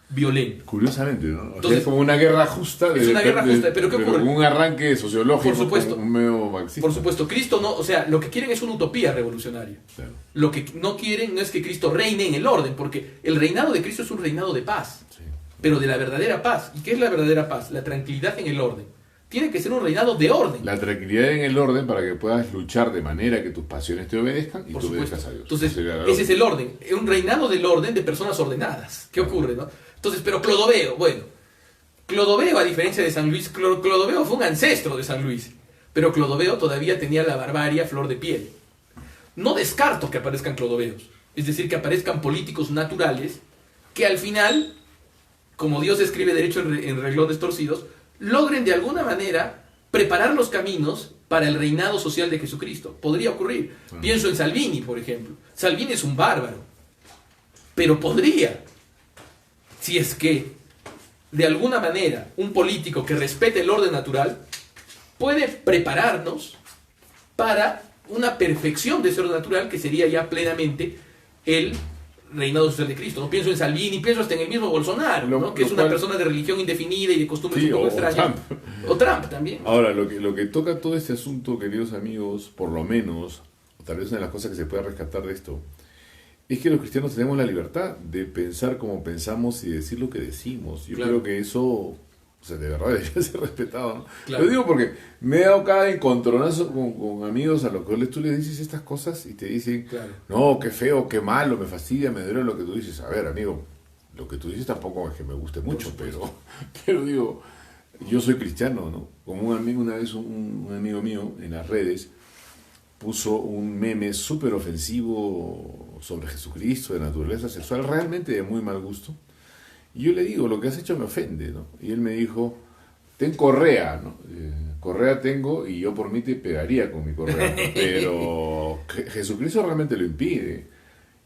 violento. Curiosamente, ¿no? O sea, Entonces, es como una guerra justa. es una guerra justa, pero ¿qué ocurre? Un arranque sociológico. Por supuesto. Un medio marxista. Por supuesto, Cristo no, o sea, lo que quieren es una utopía revolucionaria. Claro. Lo que no quieren no es que Cristo reine en el orden, porque el reinado de Cristo es un reinado de paz, Sí. pero de la verdadera paz. ¿Y qué es la verdadera paz? La tranquilidad en el orden. Tiene que ser un reinado de orden. La tranquilidad en el orden para que puedas luchar de manera que tus pasiones te obedezcan y Por tú supuesto. obedezcas a Dios. Entonces, Sería la ese es lógica. el orden. Un reinado del orden de personas ordenadas. ¿Qué ocurre, no? Entonces, pero Clodoveo, bueno. Clodoveo, a diferencia de San Luis, Clodoveo fue un ancestro de San Luis. Pero Clodoveo todavía tenía la barbarie a flor de piel. No descarto que aparezcan Clodoveos. Es decir, que aparezcan políticos naturales que al final, como Dios escribe derecho en renglones torcidos, logren de alguna manera preparar los caminos para el reinado social de Jesucristo. Podría ocurrir. Pienso en Salvini, por ejemplo. Salvini es un bárbaro. Pero podría, si es que de alguna manera un político que respete el orden natural puede prepararnos para una perfección de ese orden natural que sería ya plenamente el reinado social de Cristo. No pienso en Salvini, pienso hasta en el mismo Bolsonaro, Lo- ¿no? Que lo es una cual- persona de religión indefinida y de costumbres Sí, un poco o extrañas. Trump. O Trump también. Ahora, lo que toca todo este asunto, queridos amigos, por lo menos, o tal vez una de las cosas que se pueda rescatar de esto, es que los cristianos tenemos la libertad de pensar como pensamos y decir lo que decimos. Yo Claro. creo que eso sea, de verdad debería ser respetado, ¿no? Claro. Lo digo porque me he dado cada encontronazo con amigos a los que tú les dices estas cosas y te dicen, Claro. no, qué feo, qué malo, me fastidia, me duele lo que tú dices. A ver, amigo, lo que tú dices tampoco es que me guste mucho, pero digo, yo soy cristiano, ¿no? Como un amigo, una vez un amigo mío en las redes puso un meme súper ofensivo sobre Jesucristo, de naturaleza sexual, realmente de muy mal gusto. Y yo le digo, lo que has hecho me ofende, ¿no? Y él me dijo, ten correa, ¿no? Correa tengo y yo por mí te pegaría con mi correa, ¿no? Pero Jesucristo realmente lo impide.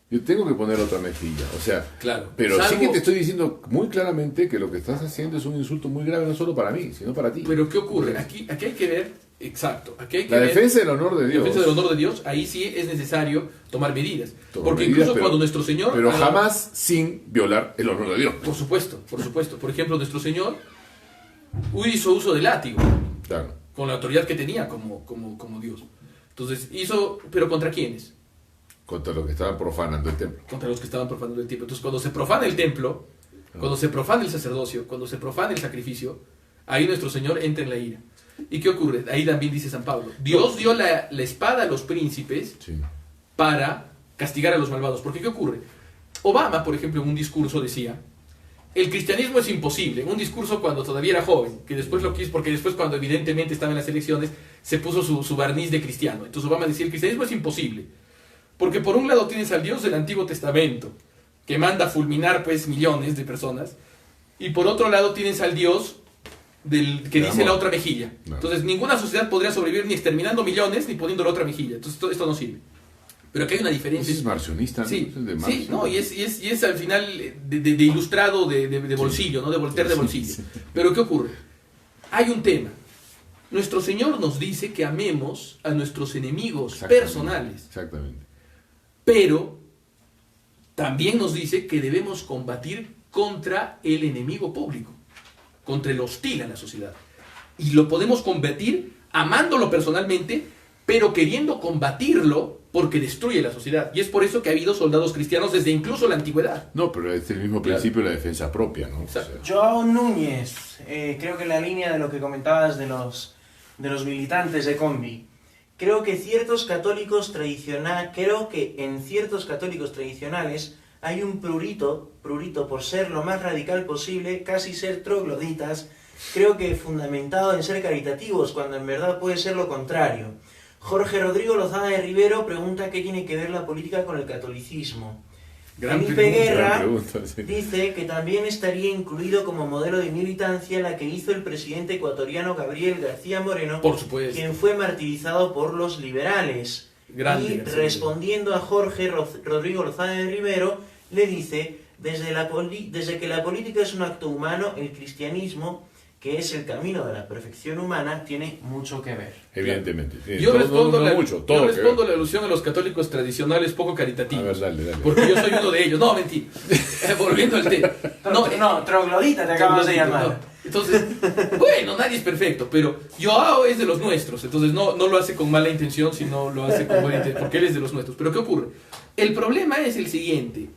Yo tengo que poner otra mejilla, o sea, Claro. pero sí Salvo- que te estoy diciendo muy claramente que lo que estás haciendo es un insulto muy grave, no solo para mí, sino para ti. Pero ¿qué ocurre? Aquí hay que ver, exacto, aquí hay que La ver defensa del honor de la Dios. defensa del honor de Dios, ahí sí es necesario tomar medidas. Tomar Porque medidas, incluso pero- cuando nuestro Señor... Pero jamás sin violar el honor de Dios. Por supuesto, por supuesto. Por ejemplo, nuestro Señor hizo uso del látigo, Claro. con la autoridad que tenía como Dios. Entonces hizo, pero ¿contra quiénes? Contra los que estaban profanando el templo. Contra los que estaban profanando el templo. Entonces cuando se profana el templo, cuando se profana el sacerdocio, cuando se profana el sacrificio, ahí nuestro Señor entra en la ira. ¿Y qué ocurre? Ahí también dice San Pablo, Dios dio la espada a los príncipes Sí. para castigar a los malvados. Porque ¿qué ocurre? Obama, por ejemplo, en un discurso decía, el cristianismo es imposible. Un discurso cuando todavía era joven, que después lo quiso, porque después cuando evidentemente estaba en las elecciones, se puso su barniz de cristiano. Entonces Obama decía, el cristianismo es imposible. Porque por un lado tienes al Dios del Antiguo Testamento, que manda a fulminar pues millones de personas, y por otro lado tienes al Dios del que De dice amor. la otra mejilla. No. Entonces ninguna sociedad podría sobrevivir ni exterminando millones ni poniendo la otra mejilla. Entonces esto no sirve. Pero aquí hay una diferencia. Ese es marcionista, ¿no? Sí, Es de sí, Marx, no, y es al final de ilustrado de bolsillo, ¿no? De Voltaire de bolsillo. Sí. Pero ¿qué ocurre? Hay un tema. Nuestro Señor nos dice que amemos a nuestros enemigos Exactamente. personales, Exactamente. pero también nos dice que debemos combatir contra el enemigo público, contra el hostil a la sociedad. Y lo podemos combatir amándolo personalmente, pero queriendo combatirlo porque destruye la sociedad. Y es por eso que ha habido soldados cristianos desde incluso la antigüedad. No, pero es el mismo principio de la defensa propia, ¿no? O sea, Exacto. Joao Núñez, creo que en la línea de lo que comentabas de los militantes de Combi, creo que en ciertos católicos tradicionales hay un prurito por ser lo más radical posible, casi ser trogloditas, creo que fundamentado en ser caritativos, cuando en verdad puede ser lo contrario. Jorge Rodrigo Lozada de Rivero pregunta qué tiene que ver la política con el catolicismo. Gran Felipe pregunta, Guerra gran pregunta, sí. dice que también estaría incluido como modelo de militancia la que hizo el presidente ecuatoriano Gabriel García Moreno, Por supuesto. quien fue martirizado por los liberales. Grande, Y García. respondiendo a Jorge Rodrigo Lozada de Rivero, le dice, desde que la política es un acto humano, el cristianismo, que es el camino de la perfección humana, tiene mucho que ver. Evidentemente. Tiene Yo todo, respondo, no la, mucho, yo todo que respondo ver. la alusión a los católicos tradicionales poco caritativos. A ver, dale. Porque yo soy uno de ellos. No, mentira. Volviendo al tema. No, troglodita te acabas de llamar. No. Entonces, bueno, nadie es perfecto, pero Joao es de los nuestros. Entonces no lo hace con mala intención, sino lo hace con buena intención, porque él es de los nuestros. Pero ¿qué ocurre? El problema es el siguiente.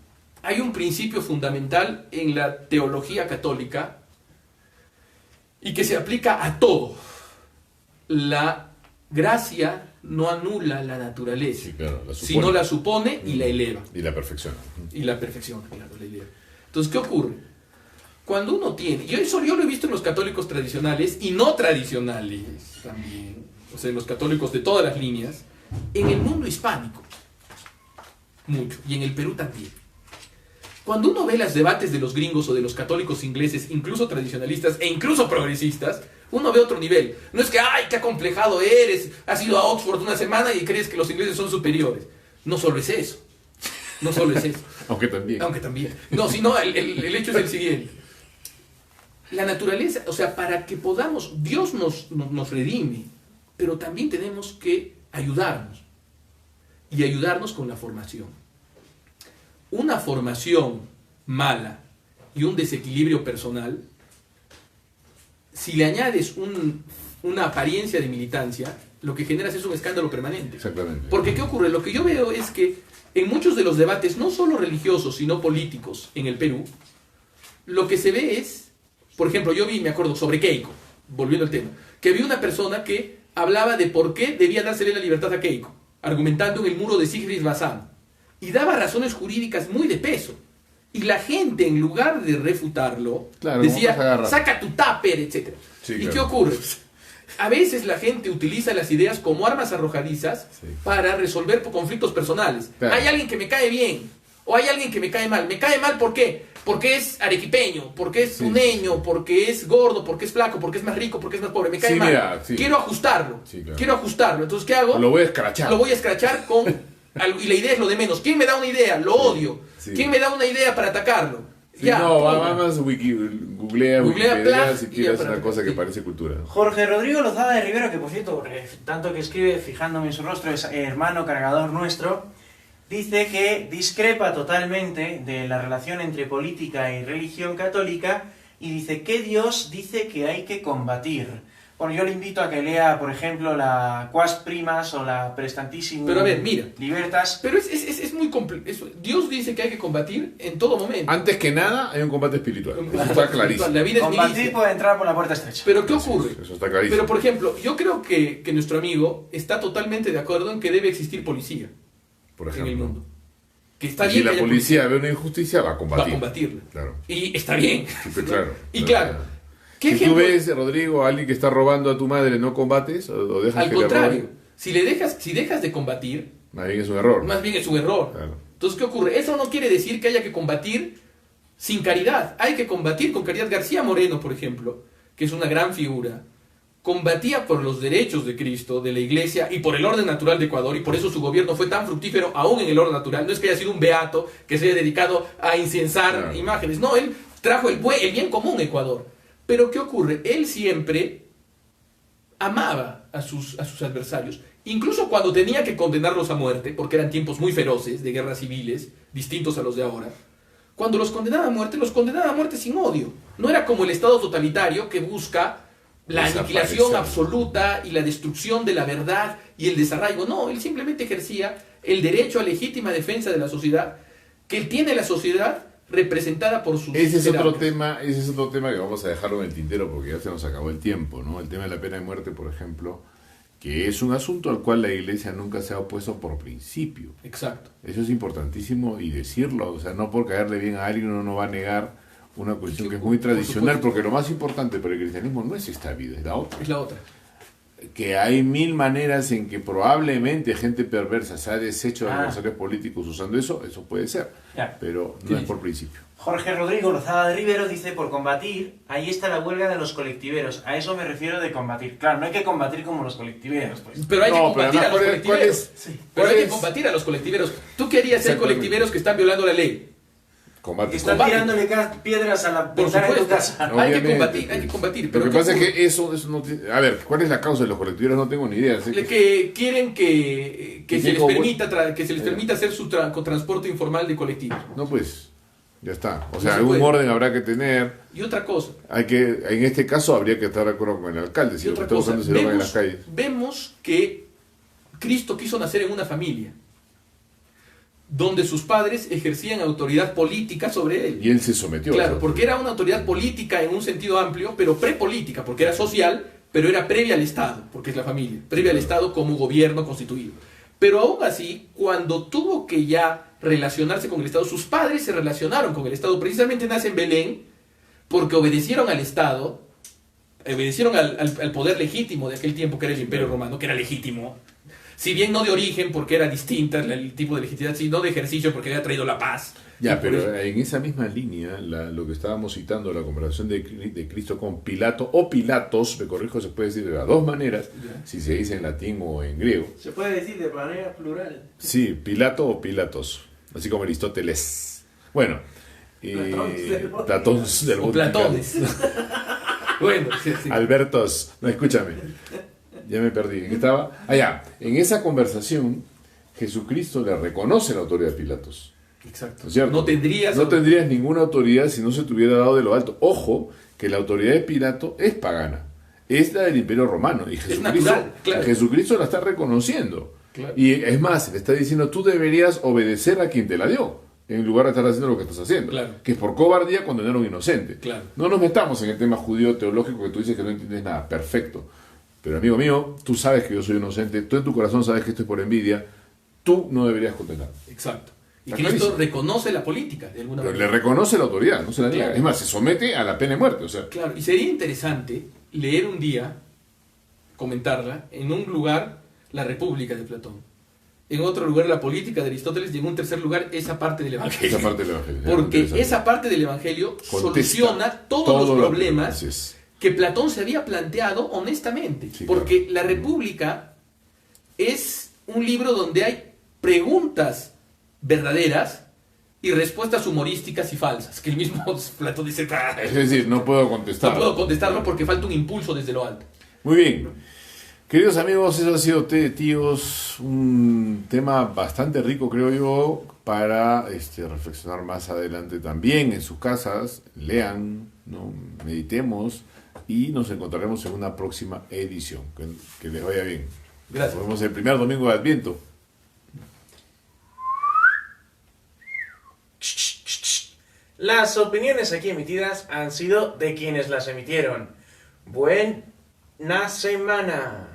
Hay un principio fundamental en la teología católica y que se aplica a todo. La gracia no anula la naturaleza, Sí, claro, la supone. sino la supone y la eleva. Y la perfección. Y la perfección, claro, la eleva. Entonces, ¿qué ocurre? Cuando uno tiene, yo lo he visto en los católicos tradicionales y no tradicionales también, o sea, en los católicos de todas las líneas, en el mundo hispánico, mucho, y en el Perú también. Cuando uno ve los debates de los gringos o de los católicos ingleses, incluso tradicionalistas e incluso progresistas, uno ve otro nivel. No es que, ¡ay, qué acomplejado eres! Has ido a Oxford una semana y crees que los ingleses son superiores. No solo es eso. No solo es eso. Aunque también. Aunque también. No, sino el hecho es el siguiente. La naturaleza, o sea, para que podamos, Dios nos redime, pero también tenemos que ayudarnos. Y ayudarnos con la formación. Una formación mala y un desequilibrio personal, si le añades una apariencia de militancia, lo que generas es un escándalo permanente. Exactamente. Porque ¿qué ocurre? Lo que yo veo es que en muchos de los debates, no solo religiosos, sino políticos en el Perú, lo que se ve es Por ejemplo, yo vi, me acuerdo, sobre Keiko, volviendo al tema, que vi una persona que hablaba de por qué debía dársele la libertad a Keiko, argumentando en el muro de Sigrid Bazán, y daba razones jurídicas muy de peso. Y la gente, en lugar de refutarlo, Claro, decía, ¿cómo te agarras? saca tu tupper, etc. Sí, ¿Y claro. qué ocurre? A veces la gente utiliza las ideas como armas arrojadizas Sí. para resolver conflictos personales. Claro. Hay alguien que me cae bien o hay alguien que me cae mal. ¿Me cae mal por qué? Porque es arequipeño, porque es Sí. puneño, porque es gordo, porque es flaco, porque es más rico, porque es más pobre. Me cae Sí, mal. mira, sí. Quiero ajustarlo. Sí, claro. Quiero ajustarlo. Entonces, ¿qué hago? Lo voy a escrachar. Lo voy a escrachar con... Y la idea es lo de menos. ¿Quién me da una idea? Lo odio. Sí. ¿Quién me da una idea para atacarlo? Sí, Ya, no, toma. vamos googlea Googlea, Wikipedia plaf, si y tiras ya una para- cosa que sí. parece cultura. Jorge Rodrigo Lozada de Rivero, que por cierto, tanto que escribe fijándome en su rostro, es hermano cargador nuestro, dice que discrepa totalmente de la relación entre política y religión católica y dice que Dios dice que hay que combatir. Bueno, yo le invito a que lea, por ejemplo, la Quas Primas o la Prestantísima Pero a ver, mira. Libertas. Pero es muy complejo. Dios dice que hay que combatir en todo momento. Antes que nada, hay un combate espiritual. Un Eso combate está espiritual. clarísimo. La vida es Combatir milicia. puede entrar por la puerta estrecha. Pero ¿qué ocurre? Eso está clarísimo. Pero por ejemplo, yo creo que nuestro amigo está totalmente de acuerdo en que debe existir policía Por en el ejemplo. mundo. Que está Y bien si la que haya policía ve una injusticia, va a va a combatir. combatirla. Claro. Y está bien. Sí, pues, claro. Y claro. ¿Qué Si tú ejemplo? ves, Rodrigo, a alguien que está robando a tu madre, ¿no combates? ¿O dejas Al que le contrario, roben? si dejas de combatir, Más bien es un error. más bien es un error. Claro. Entonces, ¿qué ocurre? Eso no quiere decir que haya que combatir sin caridad. Hay que combatir con caridad. García Moreno, por ejemplo, que es una gran figura, combatía por los derechos de Cristo, de la Iglesia y por el orden natural de Ecuador, y por eso su gobierno fue tan fructífero aún en el orden natural. No es que haya sido un beato que se haya dedicado a incensar Claro. imágenes. No, él trajo el bien común a Ecuador. Pero ¿qué ocurre? Él siempre amaba a sus adversarios, incluso cuando tenía que condenarlos a muerte, porque eran tiempos muy feroces de guerras civiles, distintos a los de ahora. Cuando los condenaba a muerte sin odio. No era como el Estado totalitario que busca la Desaparecer. aniquilación absoluta y la destrucción de la verdad y el desarraigo. No, él simplemente ejercía el derecho a legítima defensa de la sociedad que tiene la sociedad representada por sus Ese es otro jerarcas. tema que vamos a dejarlo en el tintero porque ya se nos acabó el tiempo, ¿no? El tema de la pena de muerte, por ejemplo, que es un asunto al cual la Iglesia nunca se ha opuesto por principio. Exacto. Eso es importantísimo y decirlo, o sea, no por caerle bien a alguien uno no va a negar una cuestión que es muy Por tradicional, supuesto. porque lo más importante para el cristianismo no es esta vida, es la otra. Es la otra. Que hay mil maneras en que probablemente gente perversa se ha deshecho de Ah. adversarios políticos usando eso puede ser, Ya. pero ¿Qué no es dice? por principio. Jorge Rodrigo Lozada de Rivero dice, por combatir, ahí está la huelga de los colectiveros. A eso me refiero de combatir. Claro, no hay que combatir como los colectiveros, pues. Pero hay que No, combatir pero a los además, ¿cuál colectiveros. es? Sí. Pero hay ¿Cuál que es? combatir a los colectiveros. ¿Tú qué harías ser Exactamente. colectiveros que están violando la ley? Combate. Están Combate. tirándole piedras a la Por ventana de tu supuesto. casa. Hay que Obviamente, combatir, hay que pues. combatir. Lo Pero que ¿qué pasa es ocurre? que eso no tiene... A ver, ¿cuál es la causa de los colectiveros? No tengo ni idea. Sé que- Que quieren que Que se les como- que se les permita hacer su con transporte informal de colectivos. No, pues, ya está. O No sea, se algún puede. orden habrá que tener. Y otra cosa, En este caso habría que estar de acuerdo con el alcalde. Si y lo que otra está cosa, buscando es el orden en las vemos, calles. vemos que Cristo quiso nacer en una familia donde sus padres ejercían autoridad política sobre él. Y él se sometió. a Claro, eso. porque era una autoridad política en un sentido amplio, pero prepolítica, porque era social, pero era previa al Estado, porque es la familia, previa al Estado como gobierno constituido. Pero aún así, cuando tuvo que ya relacionarse con el Estado, sus padres se relacionaron con el Estado, precisamente nace en Belén, porque obedecieron al Estado, obedecieron al poder legítimo de aquel tiempo, que era el Imperio Romano, que era legítimo. Si bien no de origen, porque era distinta el tipo de legitimidad, sino de ejercicio, porque había traído la paz. Ya, Y por pero eso- en esa misma línea, lo que estábamos citando, la conversación de Cristo con Pilato o Pilatos, me corrijo, se puede decir de las dos maneras, Ya. si se dice en latín o en griego. Se puede decir de manera plural. Sí, Pilato o Pilatos, así como Aristóteles. Bueno, Platón del O Vaticano. Platones. Bueno, sí, sí. Albertos, no, escúchame, ya me perdí. ¿En qué estaba? Allá, en esa conversación, Jesucristo le reconoce la autoridad de Pilatos. Exacto. ¿No es cierto? No tendrías... No tendrías ninguna autoridad si no se te hubiera dado de lo alto. Ojo, que la autoridad de Pilato es pagana. Es la del Imperio Romano. Y Jesucristo, natural, claro. Jesucristo la está reconociendo. Claro. Y es más, le está diciendo, tú deberías obedecer a quien te la dio. en lugar de estar haciendo lo que estás haciendo, Claro. que es por cobardía condenar a un inocente. Claro. No nos metamos en el tema judío teológico que tú dices que no entiendes nada, perfecto. Pero amigo mío, tú sabes que yo soy inocente, tú en tu corazón sabes que esto es por envidia, tú no deberías condenar. Exacto. Y Está Cristo clarísimo. reconoce la política de alguna Pero manera. le reconoce la autoridad, no se la niega. Claro. Es más, se somete a la pena de muerte. O sea, Claro, y sería interesante leer un día, comentarla, en un lugar, la República de Platón. En otro lugar, la política de Aristóteles, y en un tercer lugar, esa parte del Evangelio. esa parte del Evangelio. Porque Interesante. esa parte del Evangelio Contesta soluciona todos todo los lo que- problemas así es. que Platón se había planteado honestamente. Sí, Porque claro. la República es un libro donde hay preguntas verdaderas y respuestas humorísticas y falsas. Que el mismo Platón dice, "Ah, Es decir, no puedo contestar. no puedo contestarlo porque falta un impulso desde lo alto". Muy bien. Queridos amigos, eso ha sido Té de Tíos, un tema bastante rico, creo yo, para reflexionar más adelante también en sus casas. Lean, ¿no? Meditemos y nos encontraremos en una próxima edición. Que les vaya bien. Gracias. Nos vemos el primer domingo de Adviento. Las opiniones aquí emitidas han sido de quienes las emitieron. Buena semana.